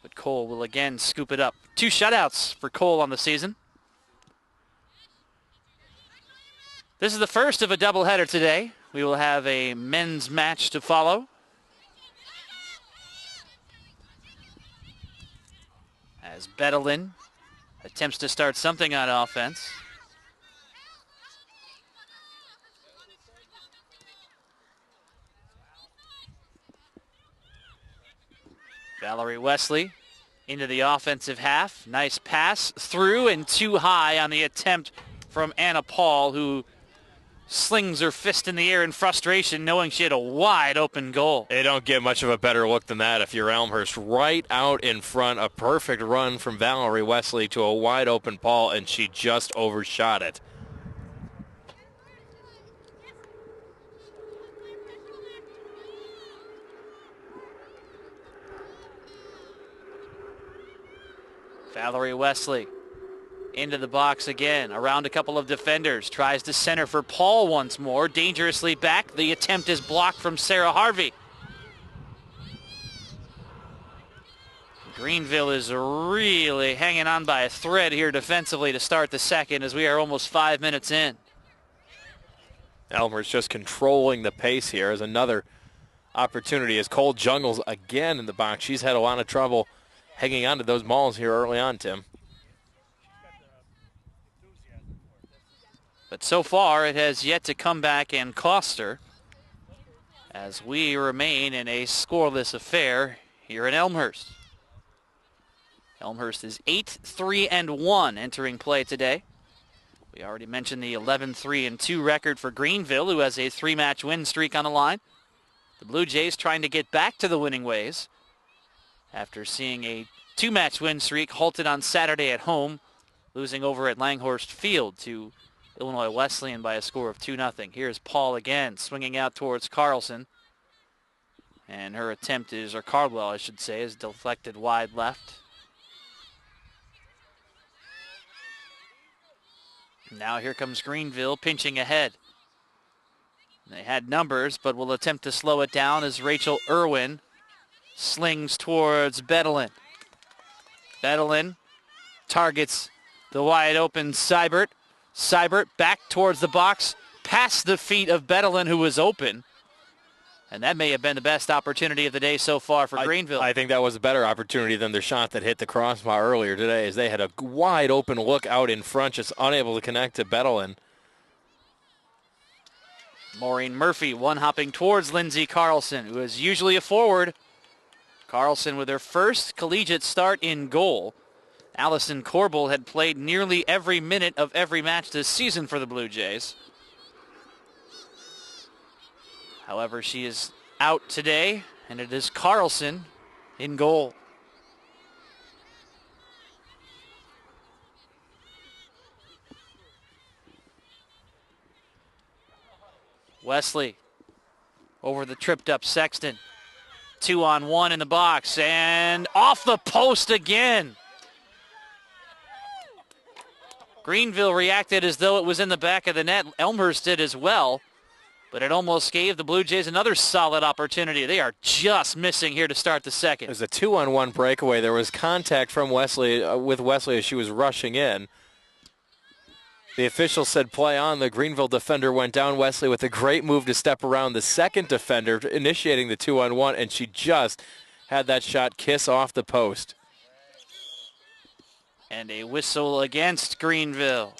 but Cole will again scoop it up. 2 shutouts for Cole on the season. This is the first of a doubleheader today. We will have a men's match to follow. As Bedelin attempts to start something on offense. Valerie Wesley into the offensive half. Nice pass through and too high on the attempt from Anna Paul, who slings her fist in the air in frustration, knowing she had a wide open goal. They don't get much of a better look than that if you're Elmhurst. Right out in front, a perfect run from Valerie Wesley to a wide open Paul, and she just overshot it. Valerie Wesley into the box again, around a couple of defenders, tries to center for Paul once more, dangerously back. The attempt is blocked from Sarah Harvey. Greenville is really hanging on by a thread here defensively to start the second, as we are almost 5 minutes in. Elmhurst just controlling the pace here as another opportunity as Cole jungles again in the box. She's had a lot of trouble hanging on to those balls here early on, Tim. But so far, it has yet to come back and cost her, as we remain in a scoreless affair here in Elmhurst. Elmhurst is 8-3-1 entering play today. We already mentioned the 11-3-2 record for Greenville, who has a 3-match win streak on the line. The Blue Jays trying to get back to the winning ways after seeing a 2-match win streak halted on Saturday at home, losing over at Langhorst Field to Illinois Wesleyan by a score of 2-0. Here's Paul again, swinging out towards Carlson. And her attempt is, or Cardwell I should say, is deflected wide left. Now here comes Greenville pinching ahead. They had numbers, but will attempt to slow it down as Rachel Irwin slings towards Bedelin. Bedelin targets the wide open Seibert. Seibert back towards the box, past the feet of Bedelin, who was open. And that may have been the best opportunity of the day so far for Greenville. I think that was a better opportunity than their shot that hit the crossbar earlier today, as they had a wide open look out in front, just unable to connect to Bedelin. Maureen Murphy one-hopping towards Lindsey Carlson, who is usually a forward. Carlson with her first collegiate start in goal. Allison Corbel had played nearly every minute of every match this season for the Blue Jays. However, she is out today, and it is Carlson in goal. Wesley over the tripped up Sexton. 2-on-1 in the box and off the post again. Greenville reacted as though it was in the back of the net. Elmhurst did as well, but it almost gave the Blue Jays another solid opportunity. They are just missing here to start the second. It was a 2-on-1 breakaway. There was contact from Wesley with Wesley as she was rushing in. The official said play on. The Greenville defender went down. Wesley with a great move to step around the second defender, initiating the 2-on-1, and she just had that shot kiss off the post. And a whistle against Greenville.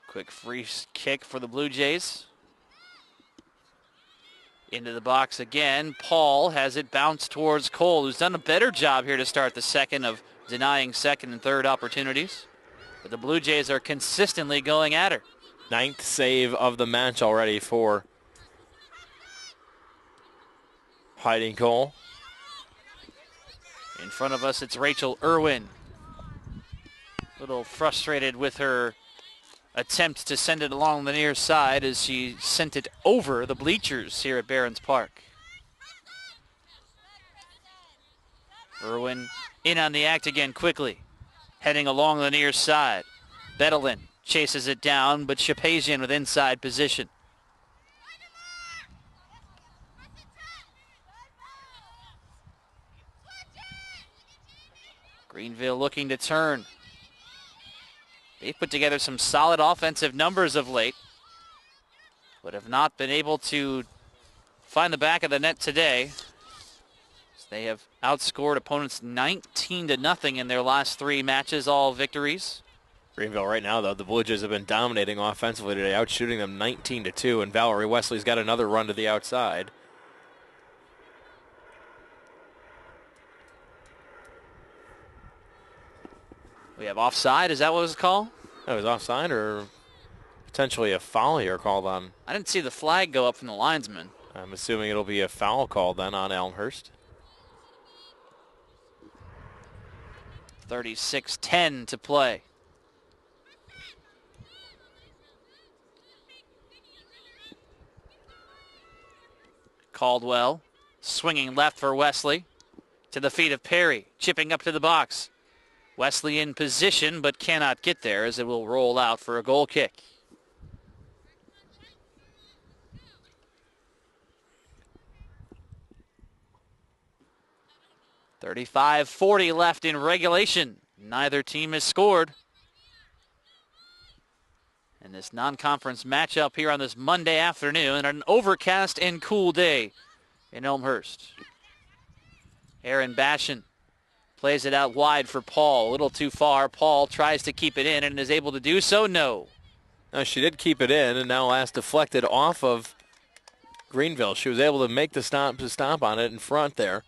Quick free kick for the Blue Jays. Into the box again. Paul has it bounced towards Cole, who's done a better job here to start the second of denying second and third opportunities. But the Blue Jays are consistently going at her. 9th save of the match already for Heidi Cole. In front of us, it's Rachel Irwin. A little frustrated with her attempt to send it along the near side as she sent it over the bleachers here at Barron's Park. Irwin in on the act again quickly, heading along the near side. Bedelin chases it down, but Shapazian with inside position. Greenville looking to turn. They've put together some solid offensive numbers of late, but have not been able to find the back of the net today. They have outscored opponents 19-0 in their last 3 matches, all victories. Greenville right now, though, the Blue Jays have been dominating offensively today, outshooting them 19-2, and Valerie Wesley's got another run to the outside. We have offside. Is that what it was called? That was offside, or potentially a foul here called on. I didn't see the flag go up from the linesman. I'm assuming it'll be a foul call then on Elmhurst. 36-10 to play. Caldwell swinging left for Wesley. To the feet of Perry, chipping up to the box. Wesley in position, but cannot get there as it will roll out for a goal kick. .35-40 left in regulation. Neither team has scored. And this non-conference matchup here on this Monday afternoon, an overcast and cool day in Elmhurst. Aaron Bashan plays it out wide for Paul, a little too far. Paul tries to keep it in and is able to do so. No. Now she did keep it in, and now last deflected off of Greenville. She was able to make the stop on it in front there.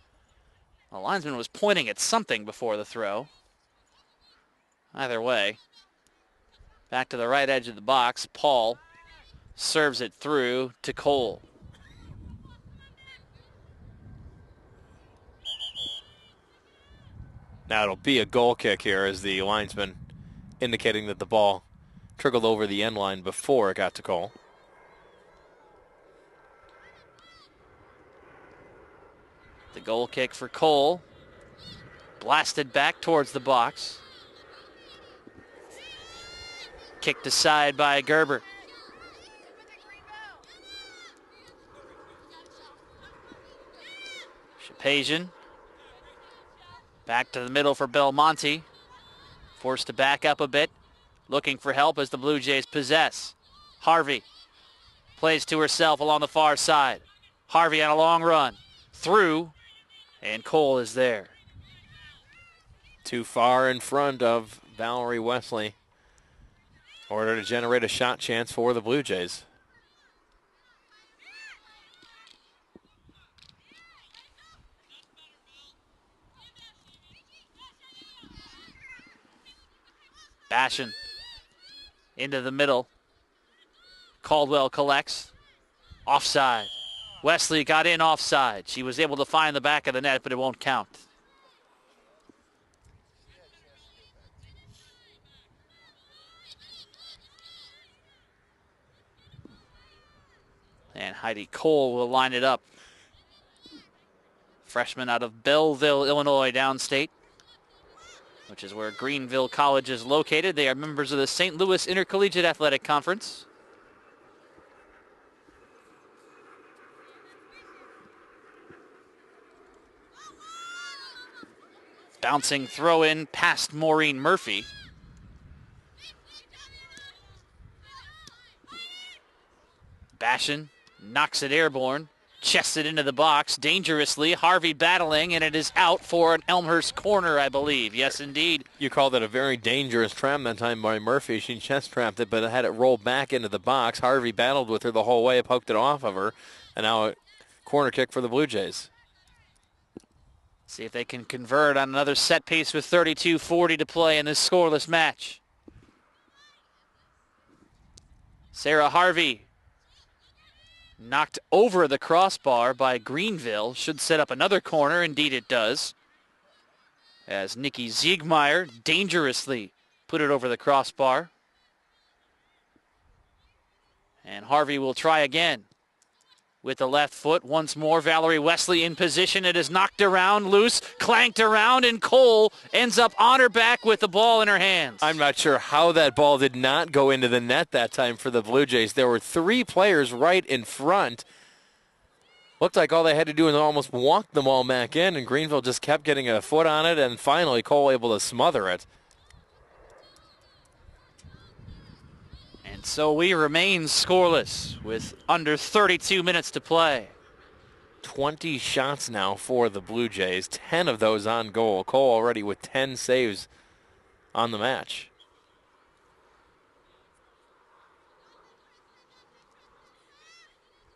The linesman was pointing at something before the throw. Either way, back to the right edge of the box. Paul serves it through to Cole. Now it'll be a goal kick here as the linesman indicating that the ball trickled over the end line before it got to Cole. The goal kick for Cole. Blasted back towards the box. Kicked aside by Gerber. Shapazian. Back to the middle for Belmonte. Forced to back up a bit. Looking for help as the Blue Jays possess. Harvey plays to herself along the far side. Harvey on a long run. Through. And Cole is there. Too far in front of Valerie Wesley in order to generate a shot chance for the Blue Jays. Bashan into the middle. Caldwell collects. Offside. Wesley got in offside. She was able to find the back of the net, but it won't count. And Heidi Cole will line it up. Freshman out of Belleville, Illinois, downstate, which is where Greenville College is located. They are members of the St. Louis Intercollegiate Athletic Conference. Bouncing throw-in past Maureen Murphy. Bashan knocks it airborne, chests it into the box dangerously. Harvey battling, and it is out for an Elmhurst corner, I believe. Yes, indeed. You called it a very dangerous trap that time by Murphy. She chest trapped it, but had it roll back into the box. Harvey battled with her the whole way, poked it off of her, and now a corner kick for the Blue Jays. See if they can convert on another set piece with 32:40 to play in this scoreless match. Sarah Harvey knocked over the crossbar by Greenville. Should set up another corner. Indeed it does. As Nikki Ziegmeyer dangerously put it over the crossbar. And Harvey will try again. With the left foot, once more, Valerie Wesley in position. It is knocked around, loose, clanked around, and Cole ends up on her back with the ball in her hands. I'm not sure how that ball did not go into the net that time for the Blue Jays. There were three players right in front. Looked like all they had to do was almost walk the ball back in, and Greenville just kept getting a foot on it, and finally Cole able to smother it. So we remain scoreless with under 32 minutes to play. 20 shots now for the Blue Jays, 10 of those on goal. Cole already with 10 saves on the match.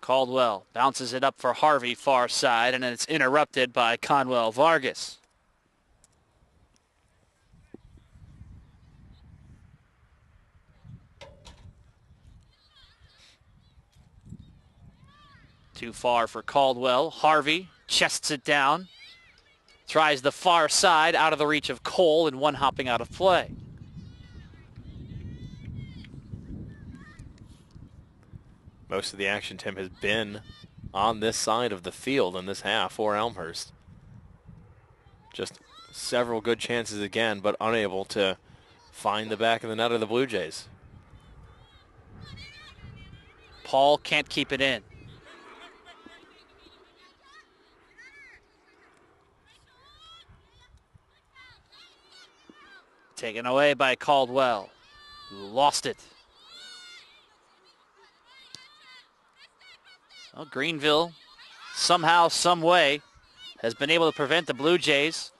Caldwell bounces it up for Harvey far side, and it's interrupted by Conwell Vargas. Too far for Caldwell. Harvey chests it down. Tries the far side out of the reach of Cole, and one hopping out of play. Most of the action, Tim, has been on this side of the field in this half for Elmhurst. Just several good chances again, but unable to find the back of the net of the Blue Jays. Paul can't keep it in. Taken away by Caldwell, who lost it. Well, Greenville, somehow, some way, has been able to prevent the Blue Jays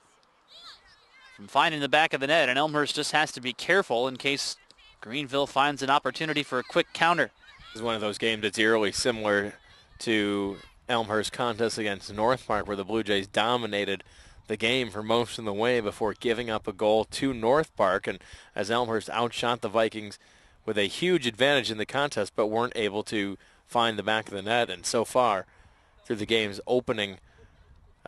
from finding the back of the net, and Elmhurst just has to be careful in case Greenville finds an opportunity for a quick counter. This is one of those games that's eerily similar to Elmhurst contest against North Park, where the Blue Jays dominated the game for most of the way before giving up a goal to North Park, and as Elmhurst outshot the Vikings with a huge advantage in the contest, but weren't able to find the back of the net. And so far through the game's opening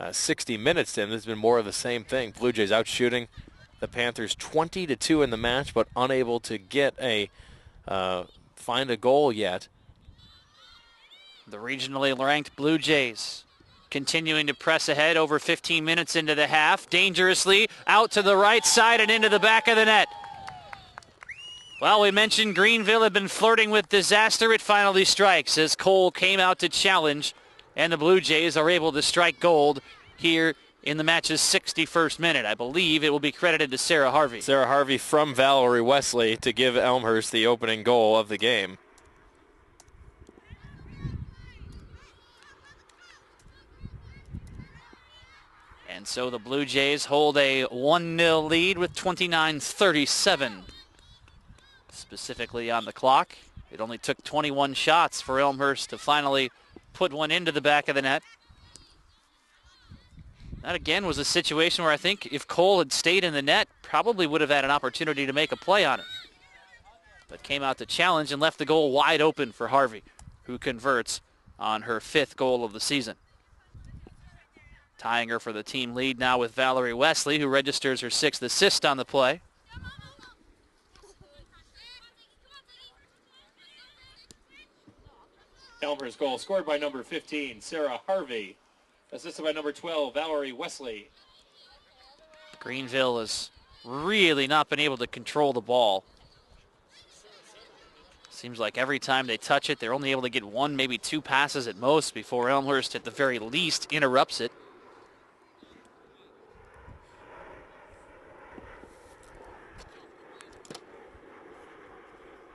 60 minutes, Tim, there's been more of the same thing. Blue Jays out shooting the Panthers 20-2 in the match, but unable to get a find a goal yet. The regionally ranked Blue Jays continuing to press ahead over 15 minutes into the half. Dangerously out to the right side and into the back of the net. Well, we mentioned Greenville had been flirting with disaster. It finally strikes as Cole came out to challenge, and the Blue Jays are able to strike gold here in the match's 61st minute. I believe it will be credited to Sarah Harvey. Sarah Harvey from Valerie Wesley to give Elmhurst the opening goal of the game. And so the Blue Jays hold a 1-0 lead with 29:37 specifically on the clock. It only took 21 shots for Elmhurst to finally put one into the back of the net. That again was a situation where I think if Cole had stayed in the net, probably would have had an opportunity to make a play on it. but came out to challenge and left the goal wide open for Harvey, who converts on her 5th goal of the season. Tying her for the team lead now with Valerie Wesley, who registers her 6th assist on the play. Elmhurst goal scored by number 15, Sarah Harvey. Assisted by number 12, Valerie Wesley. Greenville has really not been able to control the ball. Seems like every time they touch it, they're only able to get 1, maybe 2 passes at most before Elmhurst, at the very least, interrupts it.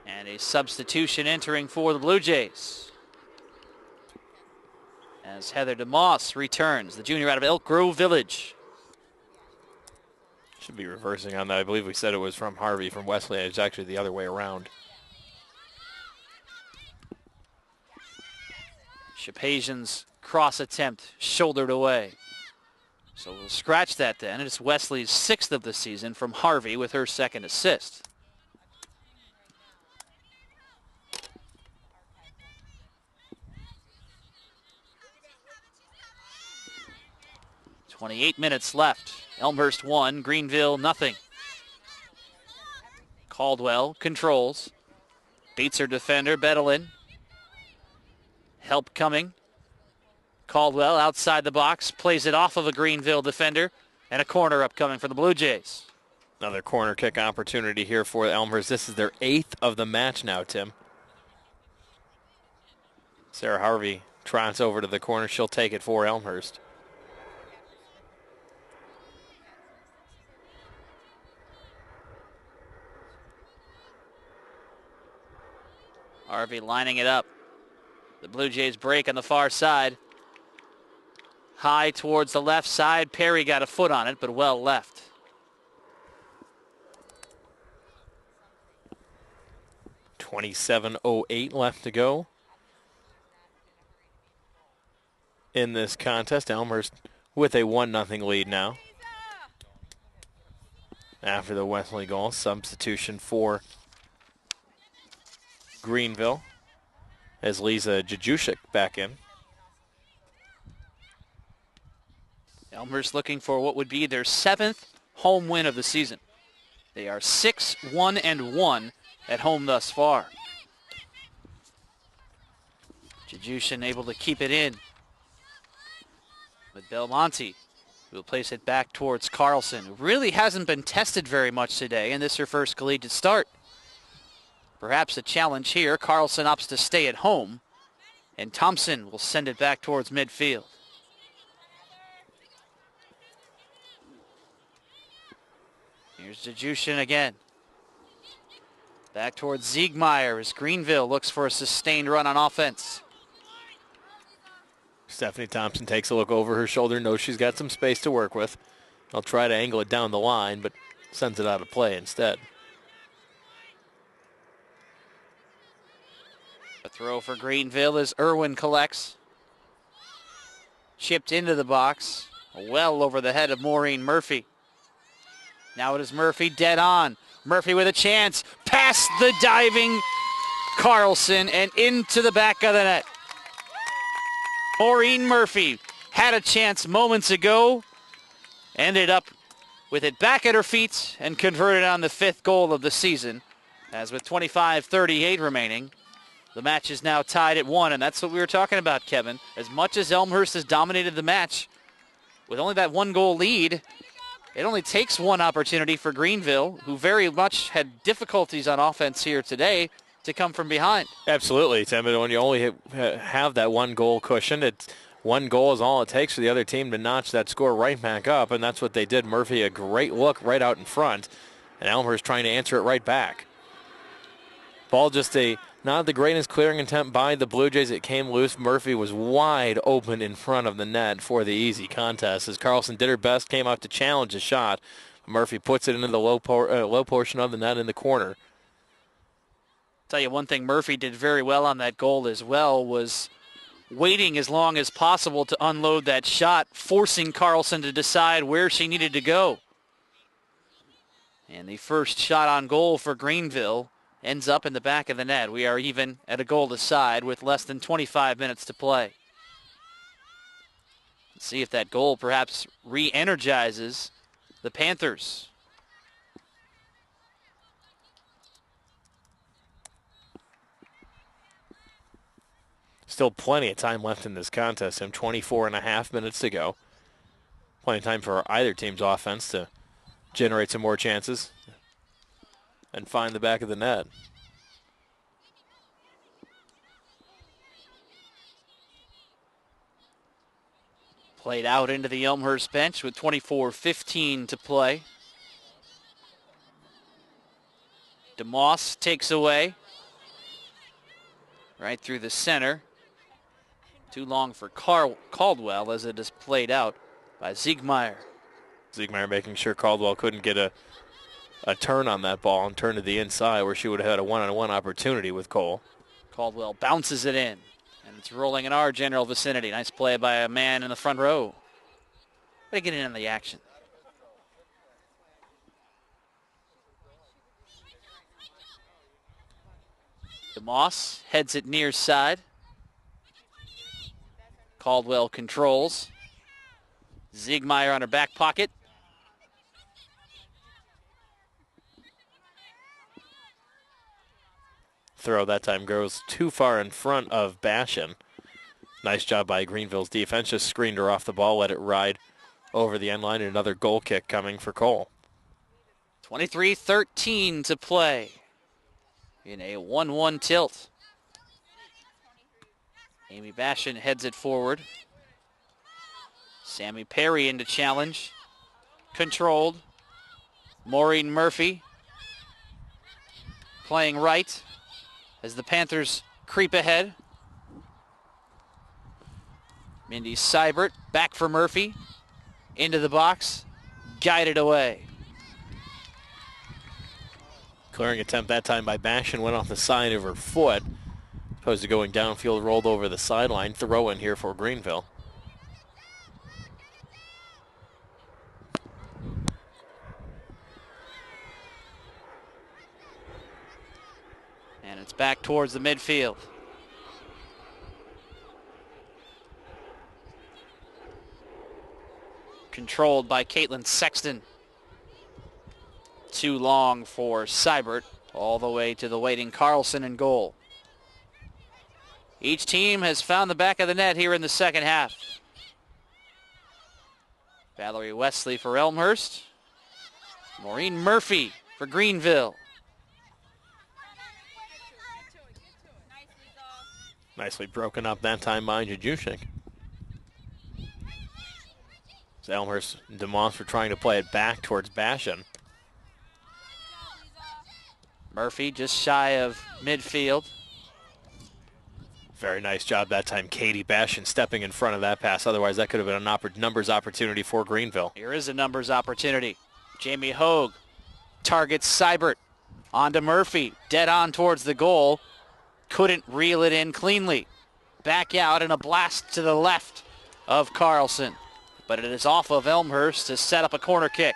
And a substitution entering for the Blue Jays, as Heather DeMoss returns, the junior out of Elk Grove Village. Should be reversing on that. I believe we said it was from Harvey from Wesley. It's actually the other way around. Shapazian's cross attempt shouldered away. So we'll scratch that then. It's Wesley's 6th of the season from Harvey with her 2nd assist. .28 minutes left. Elmhurst 1, Greenville nothing. Caldwell controls. Beats her defender, Bedellin. Help coming. Caldwell outside the box, plays it off of a Greenville defender, and a corner upcoming for the Blue Jays. Another corner kick opportunity here for Elmhurst. This is their 8th of the match now, Tim. Sarah Harvey trots over to the corner. She'll take it for Elmhurst. Harvey lining it up. The Blue Jays break on the far side. High towards the left side. Perry got a foot on it, but well left. .27:08 left to go in this contest. Elmhurst with a 1-0 lead now. After the Wesley goal, substitution for Greenville as Lisa Jajushik back in. Elmhurst looking for what would be their 7th home win of the season. They are 6-1-1 at home thus far. Jajushin able to keep it in with Belmonte, who will place it back towards Carlson, who really hasn't been tested very much today, and this is her first collegiate start. Perhaps a challenge here. Carlson opts to stay at home, and Thompson will send it back towards midfield. Here's Jajushin again. Back towards Ziegmeyer as Greenville looks for a sustained run on offense. Stephanie Thompson takes a look over her shoulder, knows she's got some space to work with. I'll try to angle it down the line, but sends it out of play instead. A throw for Greenville as Irwin collects. Chipped into the box, well over the head of Maureen Murphy. Now it is Murphy dead on. Murphy with a chance, past the diving Carlson and into the back of the net. Maureen Murphy had a chance moments ago, ended up with it back at her feet and converted on the 5th goal of the season, as with 25:38 remaining. The match is now tied at 1, and that's what we were talking about, Kevin. As much as Elmhurst has dominated the match, with only that 1-goal lead, it only takes one opportunity for Greenville, who very much had difficulties on offense here today, to come from behind. Absolutely, Tim. When you only have that 1-goal cushion, it's 1 goal is all it takes for the other team to notch that score right back up, and that's what they did. Murphy, a great look right out in front, and Elmhurst trying to answer it right back. Ball just not the greatest clearing attempt by the Blue Jays. It came loose. Murphy was wide open in front of the net for the easy contest as Carlson did her best, came out to challenge the shot. Murphy puts it into the low portion of the net in the corner. Tell you one thing Murphy did very well on that goal as well was waiting as long as possible to unload that shot, forcing Carlson to decide where she needed to go. And the first shot on goal for Greenville ends up in the back of the net. We are even at a goal aside with less than 25 minutes to play. Let's see if that goal perhaps re-energizes the Panthers. Still plenty of time left in this contest. 24.5 minutes to go. Plenty of time for either team's offense to generate some more chances and find the back of the net. Played out into the Elmhurst bench with 24:15 to play. DeMoss takes away. Right through the center. Too long for Caldwell as it is played out by Ziegmeyer. Ziegmeyer making sure Caldwell couldn't get a turn on that ball and turn to the inside where she would have had a one-on-one opportunity with Cole. Caldwell bounces it in, and it's rolling in our general vicinity. Nice play by a man in the front row. Way to get in on the action. DeMoss heads it near side. Caldwell controls. Ziegmeyer on her back pocket. Throw that time goes too far in front of Bashan. Nice job by Greenville's defense. Just screened her off the ball, let it ride over the end line, and another goal kick coming for Cole. 23:13 to play in a 1-1 tilt. Amy Bashan heads it forward. Sammy Perry into challenge. Controlled. Maureen Murphy playing right as the Panthers creep ahead. Mindy Seibert back for Murphy. Into the box. Guided away. Clearing attempt that time by Bashan went off the side of her foot. Opposed to going downfield, rolled over the sideline. Throw in here for Greenville. And it's back towards the midfield. Controlled by Caitlin Sexton. Too long for Seibert, all the way to the waiting Carlson in goal. Each team has found the back of the net here in the second half. Valerie Wesley for Elmhurst. Maureen Murphy for Greenville. Nicely broken up that time by Jajushik. So Elmhurst and DeMoss were trying to play it back towards Bashan. Murphy just shy of midfield. Very nice job that time. Katie Bashan stepping in front of that pass. Otherwise, that could have been a numbers opportunity for Greenville. Here is a numbers opportunity. Jamie Hogue targets Seibert. On to Murphy. Dead on towards the goal. Couldn't reel it in cleanly. Back out and a blast to the left of Carlson. But it is off of Elmhurst to set up a corner kick.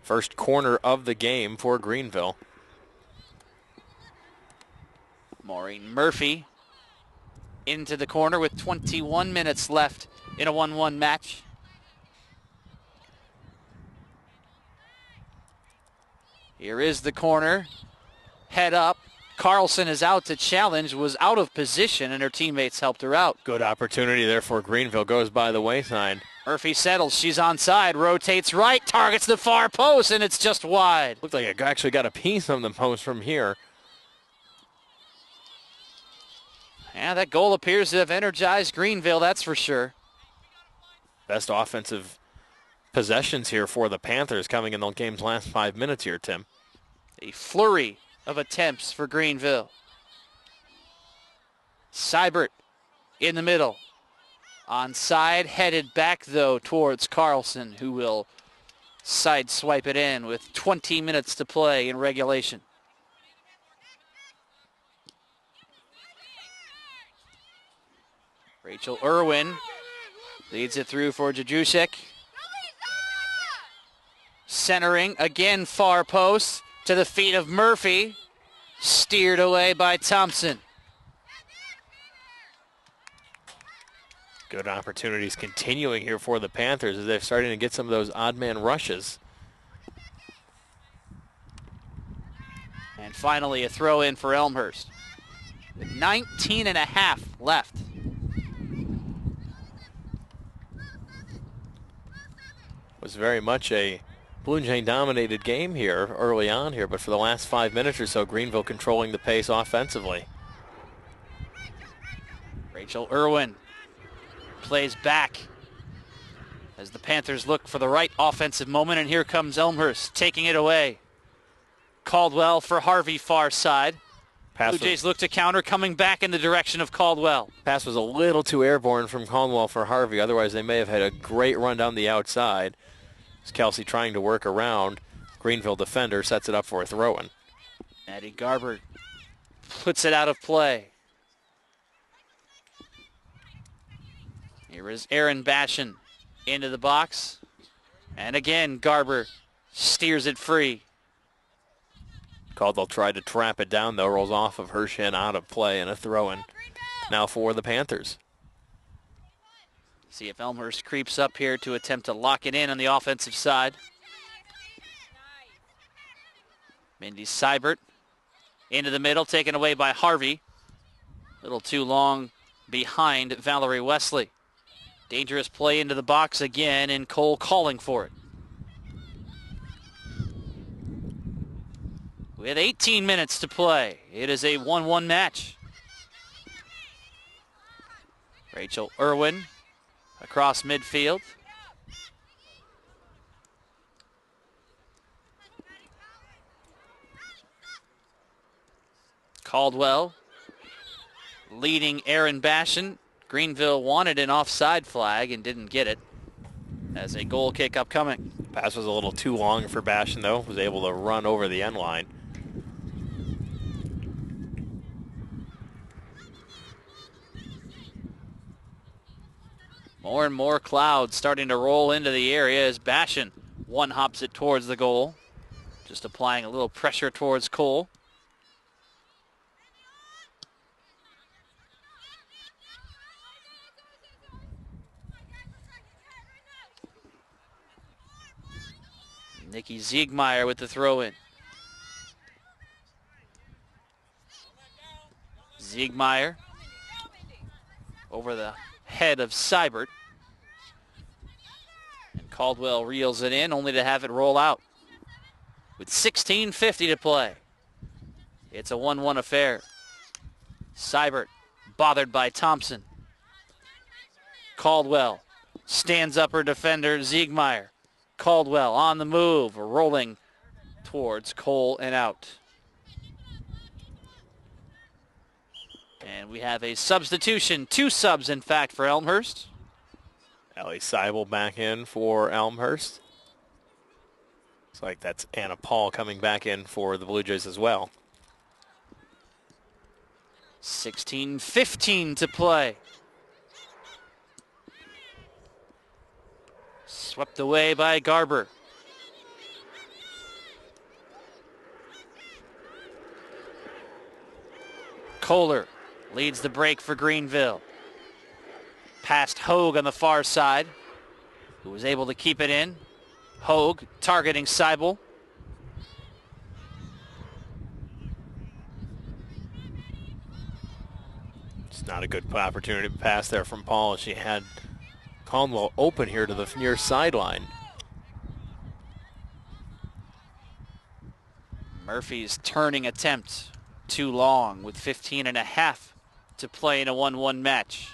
First corner of the game for Greenville. Maureen Murphy into the corner with 21 minutes left in a 1-1 match. Here is the corner. Head up. Carlson is out to challenge, was out of position, and her teammates helped her out. Good opportunity there for Greenville. Goes by the wayside. Murphy settles. She's onside. Rotates right. Targets the far post, and it's just wide. Looked like it actually got a piece of the post from here. Yeah, that goal appears to have energized Greenville, that's for sure. Best offensive possessions here for the Panthers coming in the game's last 5 minutes here, Tim. A flurry of attempts for Greenville. Seibert in the middle. Onside, headed back though towards Carlson, who will sideswipe it in with 20 minutes to play in regulation. Rachel Irwin leads it through for Jajushik. Centering, again far post, to the feet of Murphy. Steered away by Thompson. Good opportunities continuing here for the Panthers as they're starting to get some of those odd man rushes. And finally a throw in for Elmhurst. With 19 and a half left. Was very much a Blue Jay dominated game here early on here, but for the last 5 minutes or so, Greenville controlling the pace offensively. Rachel Irwin plays back as the Panthers look for the right offensive moment, and here comes Elmhurst taking it away. Caldwell for Harvey, far side. Blue Jays look to counter, coming back in the direction of Caldwell. Pass was a little too airborne from Caldwell for Harvey. Otherwise, they may have had a great run down the outside. As Kelsey trying to work around. Greenville defender sets it up for a throw-in. Maddie Garber puts it out of play. Here is Aaron Bashan into the box. And again, Garber steers it free. Caldwell tried to trap it down, though. Rolls off of her shin, out of play, and a throw-in now for the Panthers. See if Elmhurst creeps up here to attempt to lock it in on the offensive side. Mindy Seibert into the middle, taken away by Harvey. A little too long behind Valerie Wesley. Dangerous play into the box again, and Cole calling for it. With 18 minutes to play, it is a 1-1 match. Rachel Irwin across midfield. Caldwell leading Aaron Bashan. Greenville wanted an offside flag and didn't get it as a goal kick upcoming. Pass was a little too long for Bashan, though. Was able to run over the end line. More and more clouds starting to roll into the area as Bashan one-hops it towards the goal. Just applying a little pressure towards Cole. Nikki Ziegmeyer with the throw-in. Ziegmeyer over the head of Seibert. And Caldwell reels it in, only to have it roll out. With 16:50 to play, it's a 1-1 affair. Seibert bothered by Thompson. Caldwell stands up her defender, Ziegmeyer. Caldwell on the move, rolling towards Cole and out. And we have a substitution, 2 subs in fact for Elmhurst. Ellie Seibel back in for Elmhurst. Looks like that's Anna Paul coming back in for the Blue Jays as well. 16:15 to play. Swept away by Garber. Kohler leads the break for Greenville. Past Hogue on the far side, who was able to keep it in. Hogue targeting Seibel. It's not a good opportunity to pass there from Paul. She had Caldwell open here to the near sideline. Murphy's turning attempt too long with 15 and a half to play in a 1-1 match.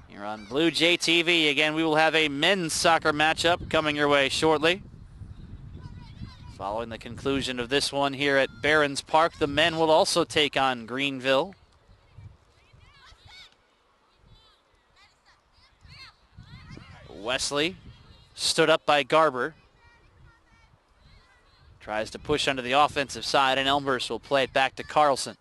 Here on Blue Jay TV, again, we will have a men's soccer matchup coming your way shortly. Following the conclusion of this one here at Barron's Park, the men will also take on Greenville. Wesley stood up by Garber. Tries to push under the offensive side, and Elmhurst will play it back to Carlson.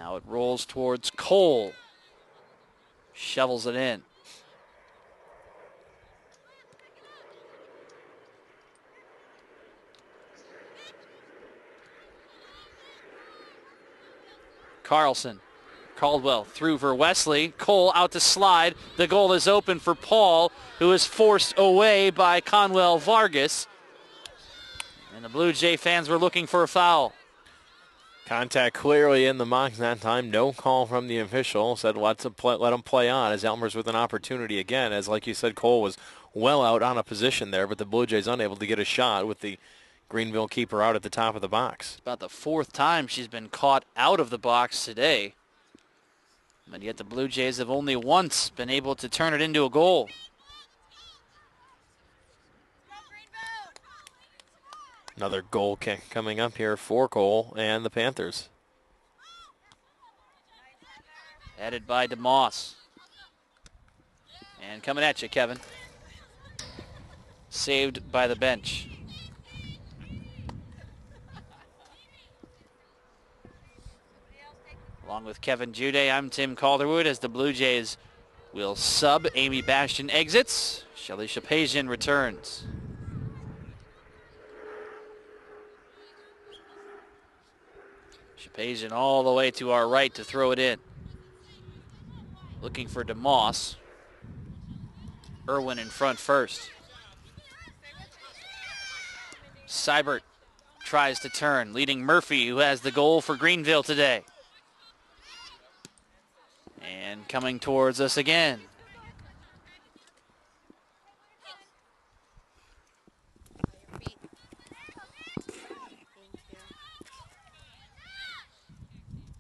Now it rolls towards Cole. Shovels it in. Carlson. Caldwell through for Wesley. Cole out to slide. The goal is open for Paul, who is forced away by Conwell Vargas. And the Blue Jay fans were looking for a foul. Contact clearly in the box that time. No call from the official. Said let him play on as Elmhurst with an opportunity again. As like you said, Cole was well out on a position there, but the Blue Jays unable to get a shot with the Greenville keeper out at the top of the box. About the fourth time she's been caught out of the box today. But yet the Blue Jays have only once been able to turn it into a goal. Another goal kick coming up here for Cole and the Panthers. Headed by DeMoss. And coming at you, Kevin. Saved by the bench. Along with Kevin Jude, I'm Tim Calderwood as the Blue Jays will sub. Amy Bastion exits. Shelly Shapazian returns. Shapazian all the way to our right to throw it in. Looking for DeMoss. Irwin in front first. Seibert tries to turn, leading Murphy, who has the goal for Greenville today. And coming towards us again.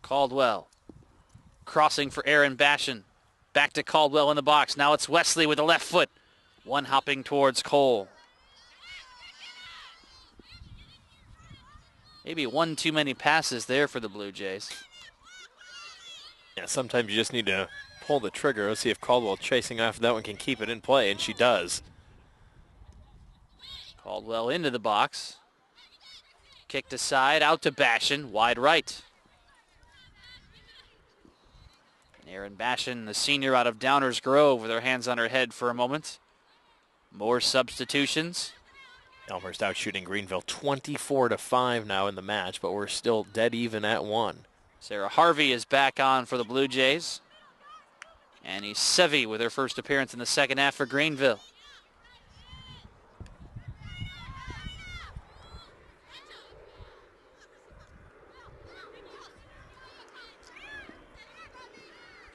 Caldwell crossing for Aaron Bastion. Back to Caldwell in the box. Now it's Wesley with the left foot. One hopping towards Cole. Maybe one too many passes there for the Blue Jays. Yeah, sometimes you just need to pull the trigger. Let's see if Caldwell chasing after that one can keep it in play, and she does. Caldwell into the box. Kicked aside, out to Bastion, wide right. Aaron Bastion, the senior out of Downers Grove, with her hands on her head for a moment. More substitutions. Elmhurst out shooting Greenville 24-5 now in the match, but we're still dead even at 1. Sarah Harvey is back on for the Blue Jays. Annie Sevi with her first appearance in the second half for Greenville.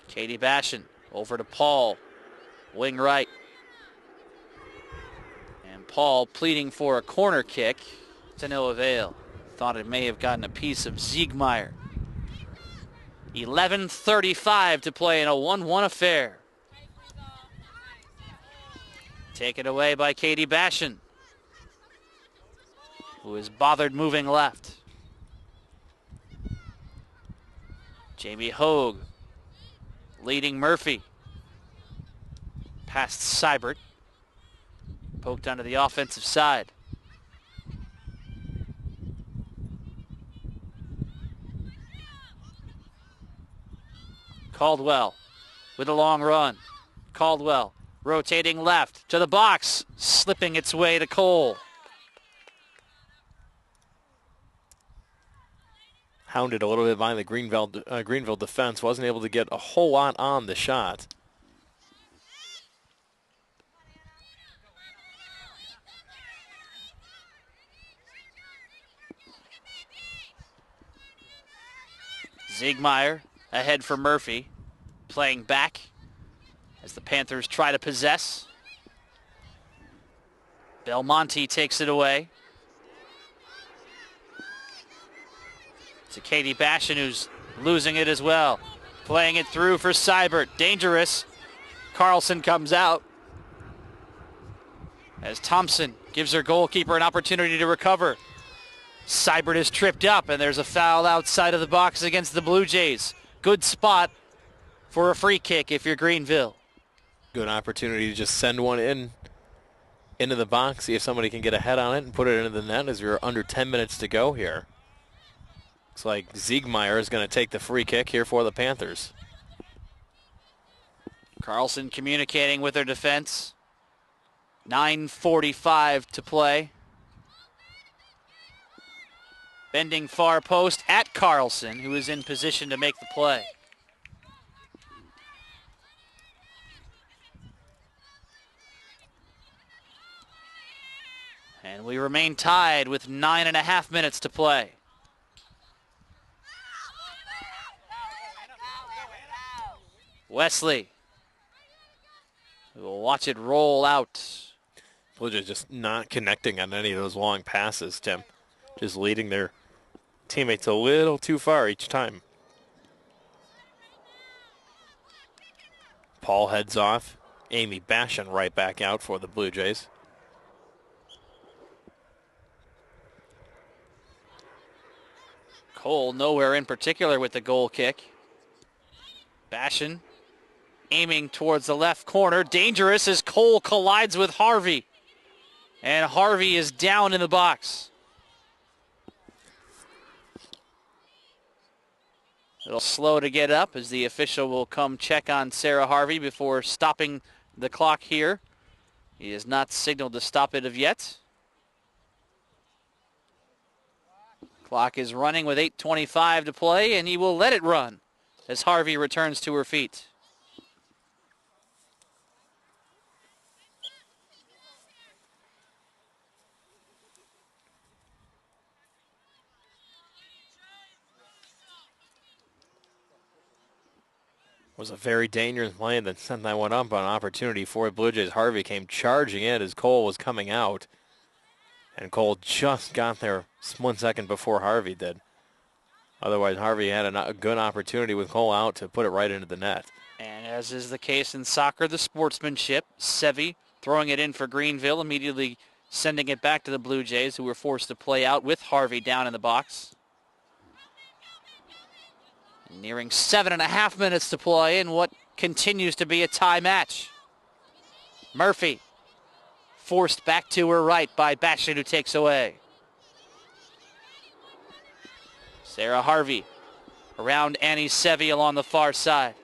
Katie Bastion over to Paul, wing right. And Paul pleading for a corner kick to no avail. Thought it may have gotten a piece of Ziegmeyer. 11:35 to play in a 1-1 affair. Taken away by Katie Bastion, who is bothered moving left. Jamie Hogue leading Murphy. Past Seibert. Poked onto the offensive side. Caldwell with a long run. Caldwell rotating left to the box, slipping its way to Cole. Hounded a little bit by the Greenville defense. Wasn't able to get a whole lot on the shot. Ziegmeyer ahead for Murphy, playing back as the Panthers try to possess. Belmonte takes it away. To Katie Bastion, who's losing it as well. Playing it through for Seibert. Dangerous. Carlson comes out as Thompson gives her goalkeeper an opportunity to recover. Seibert is tripped up, and there's a foul outside of the box against the Blue Jays. Good spot for a free kick if you're Greenville. Good opportunity to just send one into the box, see if somebody can get a head on it and put it into the net as we're under 10 minutes to go here. Looks like Ziegmeyer is going to take the free kick here for the Panthers. Carlson communicating with their defense. 9:45 to play. Bending far post at Carlson, who is in position to make the play. And we remain tied with 9.5 minutes to play. Wesley. We'll watch it roll out. Blue Jays just not connecting on any of those long passes, Tim. Just leading their teammates a little too far each time. Paul heads off. Amy Bashan right back out for the Blue Jays. Cole nowhere in particular with the goal kick. Bashan aiming towards the left corner. Dangerous as Cole collides with Harvey. And Harvey is down in the box. It'll slow to get up as the official will come check on Sarah Harvey before stopping the clock here. He has not signaled to stop it of yet. Clock is running with 8:25 to play, and he will let it run as Harvey returns to her feet. Was a very dangerous play that sent that one up on opportunity for Blue Jays. Harvey came charging in as Cole was coming out. And Cole just got there 1 second before Harvey did. Otherwise, Harvey had a good opportunity with Cole out to put it right into the net. And as is the case in soccer, the sportsmanship, Sevi throwing it in for Greenville, immediately sending it back to the Blue Jays, who were forced to play out with Harvey down in the box. Nearing 7.5 minutes to play in what continues to be a tie match. Murphy forced back to her right by Bashan, who takes away. Sarah Harvey around Annie Sevi along the far side.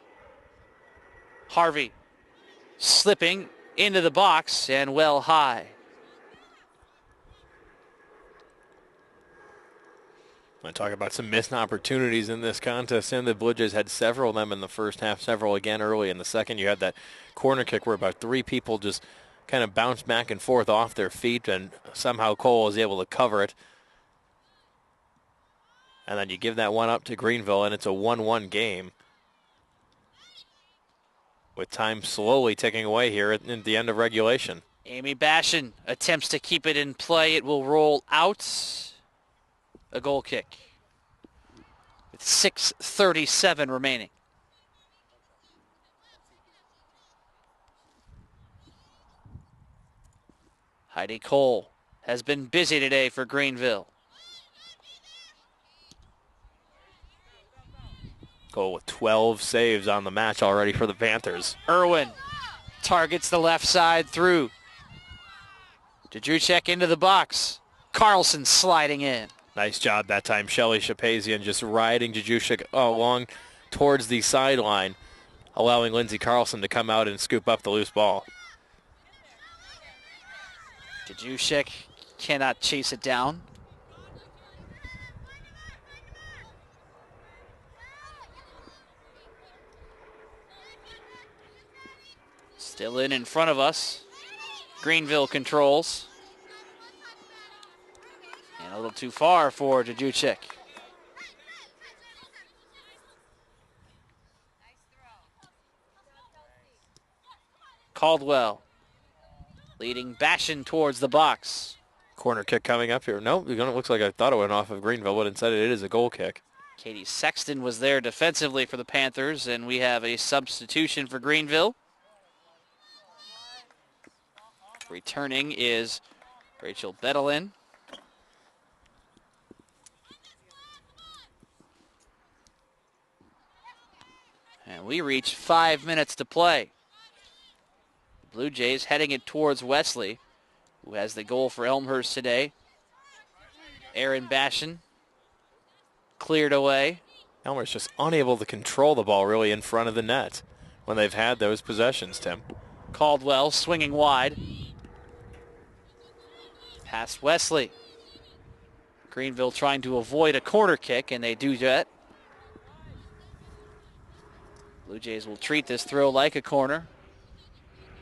Harvey slipping into the box and well high. I talk about some missed opportunities in this contest, and the Blue Jays had several of them in the first half, several again early in the second. You had that corner kick where about three people just kind of bounced back and forth off their feet, and somehow Cole was able to cover it. And then you give that one up to Greenville, and it's a 1-1 game, with time slowly ticking away here at the end of regulation. Amy Bashan attempts to keep it in play. It will roll out. A goal kick with 6:37 remaining. Heidi Cole has been busy today for Greenville. Cole with 12 saves on the match already for the Panthers. Irwin targets the left side through. Dudruchek into the box. Carlson sliding in. Nice job that time. Shelly Shapazian just riding Dudruchek along towards the sideline, allowing Lindsey Carlson to come out and scoop up the loose ball. Dudruchek cannot chase it down. Still in front of us. Greenville controls. And a little too far for Dudruchek. Caldwell leading Bashan towards the box. Corner kick coming up here. Nope, it looks like I thought it went off of Greenville, but instead it is a goal kick. Katie Sexton was there defensively for the Panthers, and we have a substitution for Greenville. Returning is Rachel Bettelin. And we reach 5 minutes to play. Blue Jays heading it towards Wesley, who has the goal for Elmhurst today. Erin Bashan cleared away. Elmhurst just unable to control the ball really in front of the net when they've had those possessions, Tim. Caldwell swinging wide. Past Wesley. Greenville trying to avoid a corner kick, and they do that. Blue Jays will treat this throw like a corner.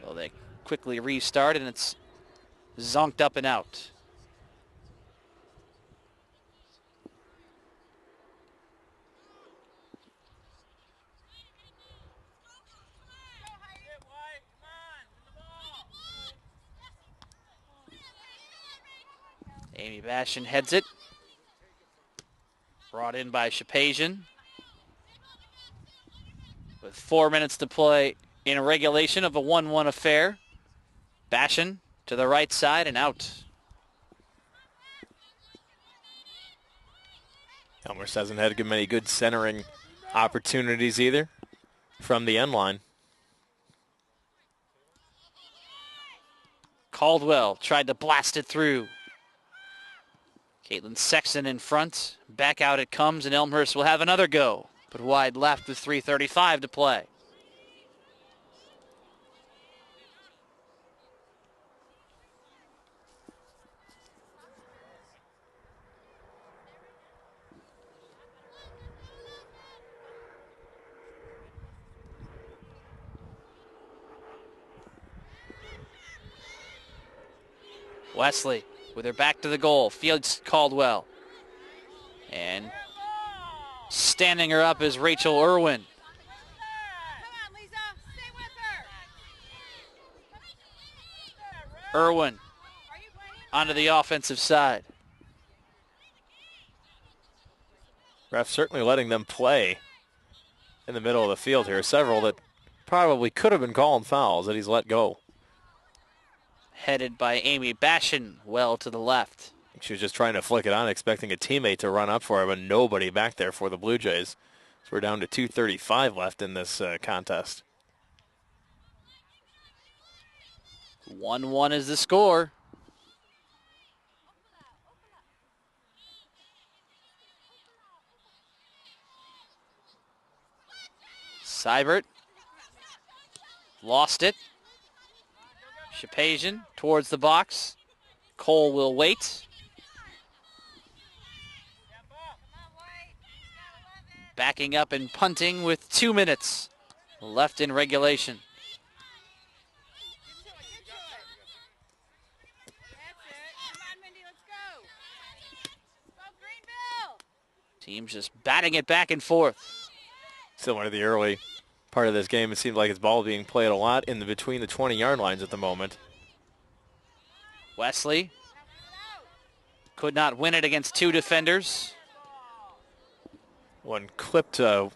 Well, they quickly restart, and it's zonked up and out. Amy Bashan heads it. Brought in by Shapazian. With 4 minutes to play in a regulation of a 1-1 affair. Bashan to the right side and out. Elmhurst hasn't had many good centering opportunities either from the end line. Caldwell tried to blast it through. Caitlin Sexton in front. Back out it comes, and Elmhurst will have another go. But wide left with 3:35 to play. Wesley with her back to the goal. Fields Caldwell. And standing her up is Rachel Irwin. Irwin onto the offensive side. Ref certainly letting them play in the middle of the field here. Several that probably could have been calling fouls that he's let go. Headed by Amy Bashan, well to the left. She was just trying to flick it on, expecting a teammate to run up for her, but nobody back there for the Blue Jays. So we're down to 2:35 left in this contest. 1-1 is the score. Seibert lost it. Shapazian towards the box. Cole will wait. Backing up and punting with 2 minutes left in regulation. Teams just batting it back and forth. Similar to the early part of this game, it seemed like his ball being played a lot in between the 20-yard lines at the moment. Wesley could not win it against two defenders. One clipped a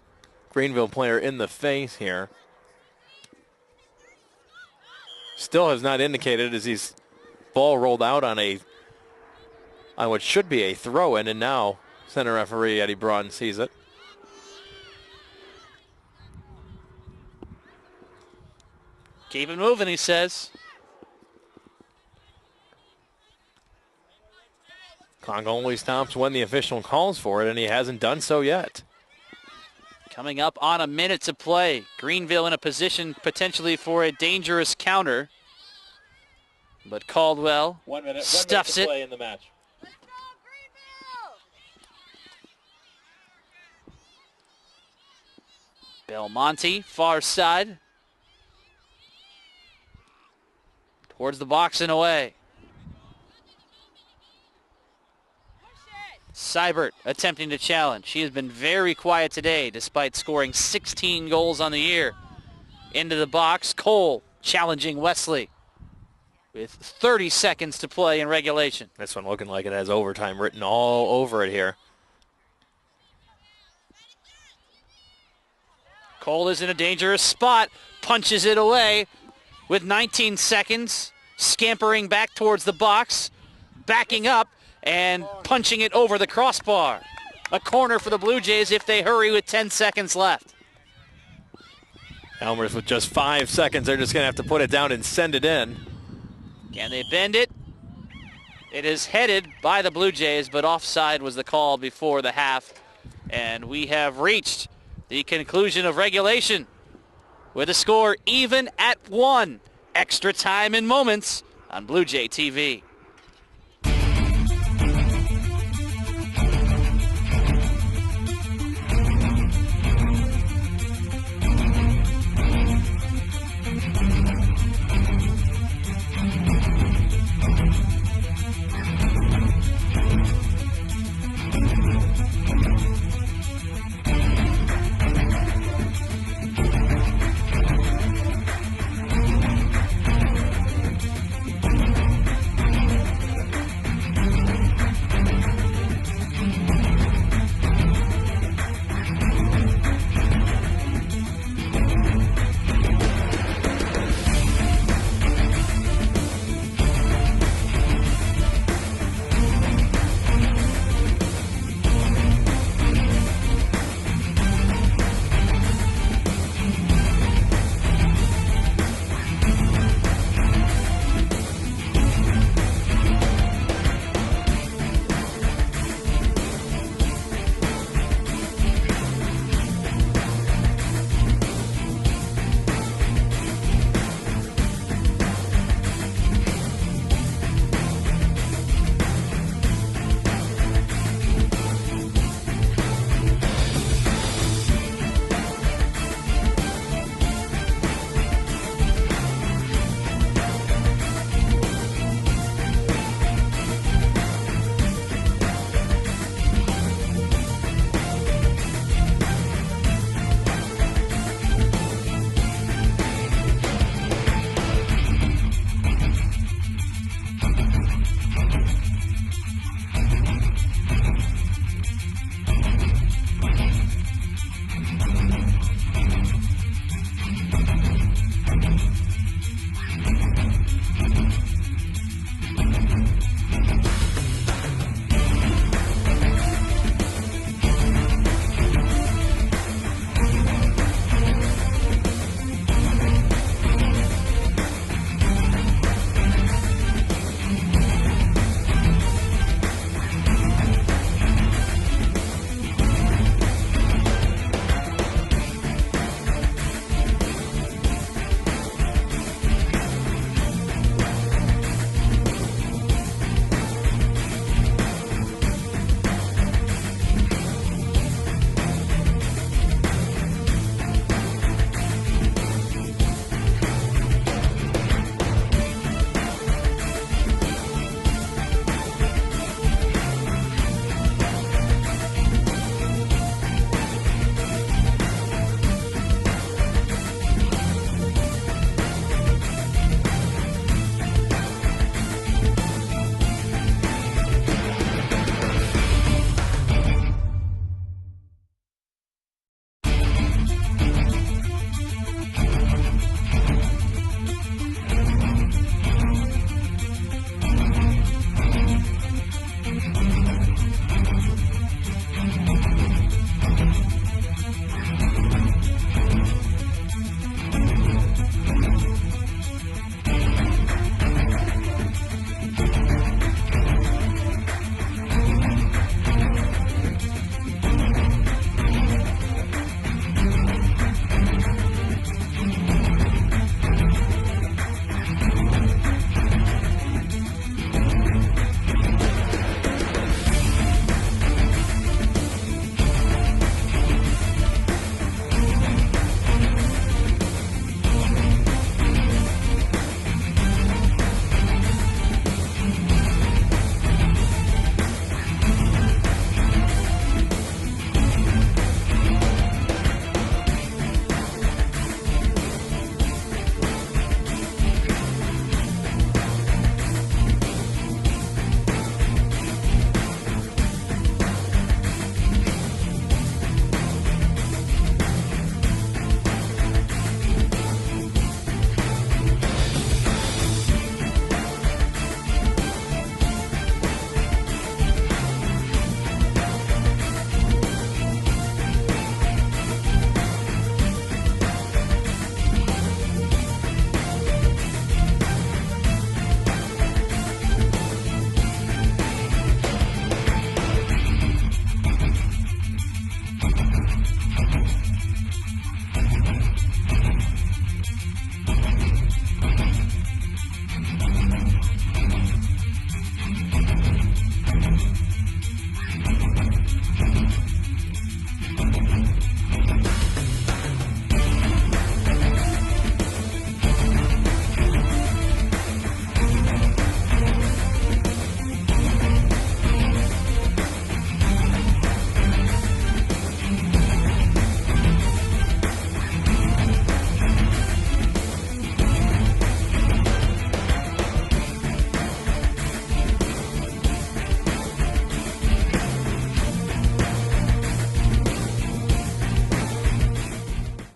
Greenville player in the face here. Still has not indicated as he's ball rolled out on what should be a throw-in, and now center referee Eddie Braun sees it. Keep it moving, he says. Clock only stops when the official calls for it, and he hasn't done so yet. Coming up on a minute to play. Greenville in a position potentially for a dangerous counter. But Caldwell stuffs it. Play in the match. Belmonte, far side. Towards the box and away. Seibert attempting to challenge. She has been very quiet today despite scoring 16 goals on the year. Into the box, Cole challenging Wesley with 30 seconds to play in regulation. This one looking like it has overtime written all over it here. Cole is in a dangerous spot, punches it away with 19 seconds, scampering back towards the box, backing up and punching it over the crossbar. A corner for the Blue Jays if they hurry with 10 seconds left. Elmhurst with just 5 seconds, they're just going to have to put it down and send it in. Can they bend it? It is headed by the Blue Jays, but offside was the call before the half. And we have reached the conclusion of regulation with a score even at 1. Extra time in moments on Blue Jay TV.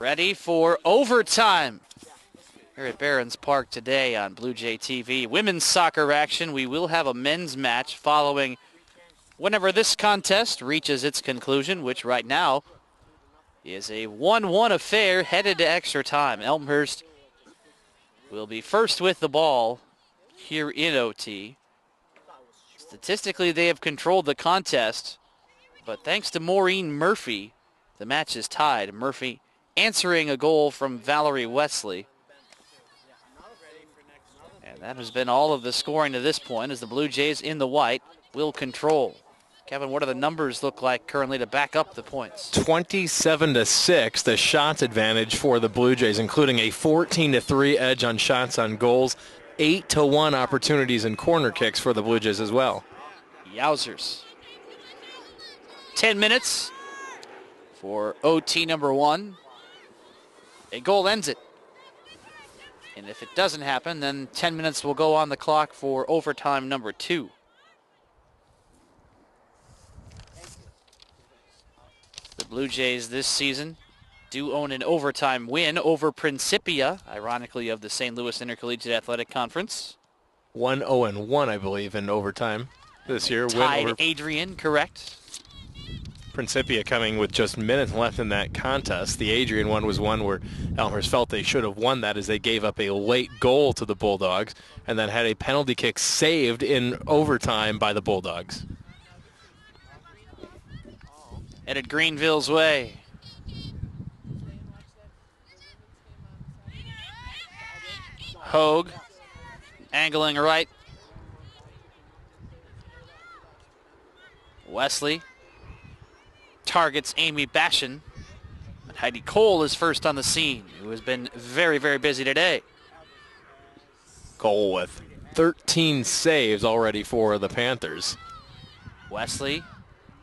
Ready for overtime here at Barron's Park today on Blue Jay TV. Women's soccer action. We will have a men's match following whenever this contest reaches its conclusion, which right now is a 1-1 affair headed to extra time. Elmhurst will be first with the ball here in OT. Statistically, they have controlled the contest, but thanks to Maureen Murphy, the match is tied. Murphy answering a goal from Valerie Wesley. And that has been all of the scoring to this point, as the Blue Jays in the white will control. Kevin, what do the numbers look like currently to back up the points? 27-6, the shots advantage for the Blue Jays, including a 14-3 edge on shots on goals, 8-1 opportunities and corner kicks for the Blue Jays as well. Yowzers. 10 minutes for OT number 1. A goal ends it. And if it doesn't happen, then 10 minutes will go on the clock for overtime number 2. The Blue Jays this season do own an overtime win over Principia, ironically of the St. Louis Intercollegiate Athletic Conference. 1-0-1, I believe, in overtime this year. Tied win over Adrian, correct. Principia coming with just minutes left in that contest. The Adrian one was one where Elmhurst felt they should have won that, as they gave up a late goal to the Bulldogs and then had a penalty kick saved in overtime by the Bulldogs. Headed Greenville's way. Hogue angling right. Wesley targets Amy Bashan. But Heidi Cole is first on the scene, who has been very, very busy today. Cole with 13 saves already for the Panthers. Wesley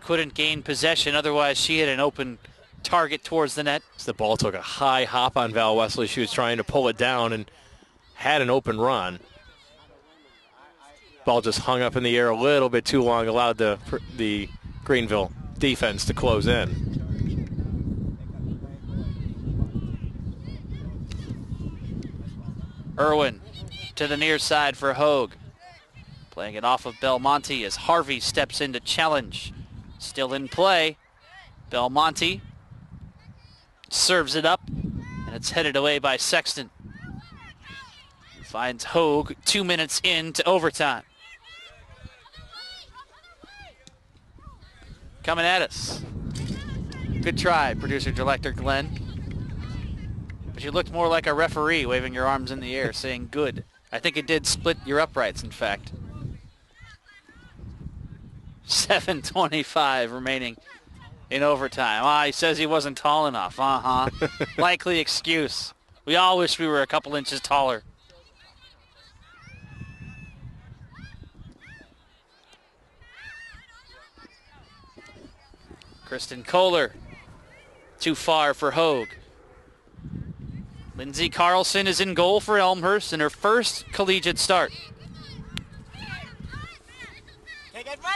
couldn't gain possession, otherwise she had an open target towards the net. The ball took a high hop on Val Wesley. She was trying to pull it down and had an open run. Ball just hung up in the air a little bit too long, allowed the Greenville defense to close in. Irwin to the near side for Hogue. Playing it off of Belmonte as Harvey steps in to challenge. Still in play. Belmonte serves it up, and it's headed away by Sexton. Finds Hogue 2 minutes into overtime. Coming at us. Good try, producer-director Glenn. But you looked more like a referee waving your arms in the air saying good. I think it did split your uprights, in fact. 7:25 remaining in overtime. He says he wasn't tall enough. Likely excuse. We all wish we were a couple inches taller. Kristen Kohler, too far for Hogue. Lindsay Carlson is in goal for Elmhurst in her first collegiate start.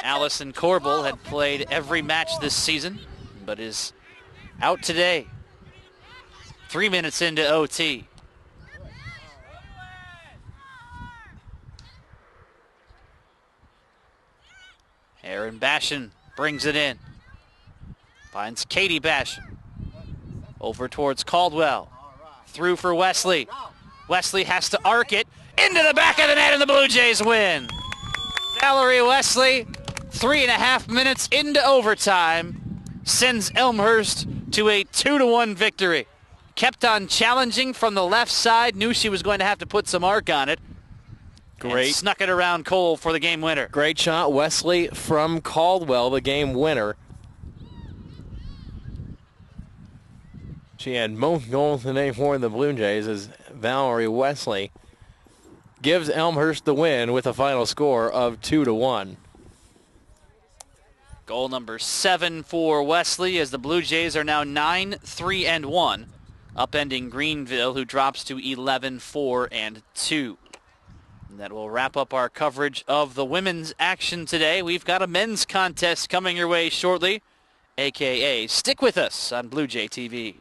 Allison Corbel had played every match this season, but is out today. 3 minutes into OT. Erin Bashan brings it in. Finds Katie Bashan. Over towards Caldwell. Through for Wesley. Wesley has to arc it into the back of the net, and the Blue Jays win. Valerie Wesley, 3.5 minutes into overtime, sends Elmhurst to a 2-1 victory. Kept on challenging from the left side, knew she was going to have to put some arc on it. Great. And snuck it around Cole for the game winner. Great shot, Wesley from Caldwell, the game winner. She had most goals today for the Blue Jays as Valerie Wesley gives Elmhurst the win with a final score of 2-1. Goal number 7 for Wesley as the Blue Jays are now 9-3-1, upending Greenville, who drops to 11-4-2. And that will wrap up our coverage of the women's action today. We've got a men's contest coming your way shortly, a.k.a. stick with us on Blue Jay TV.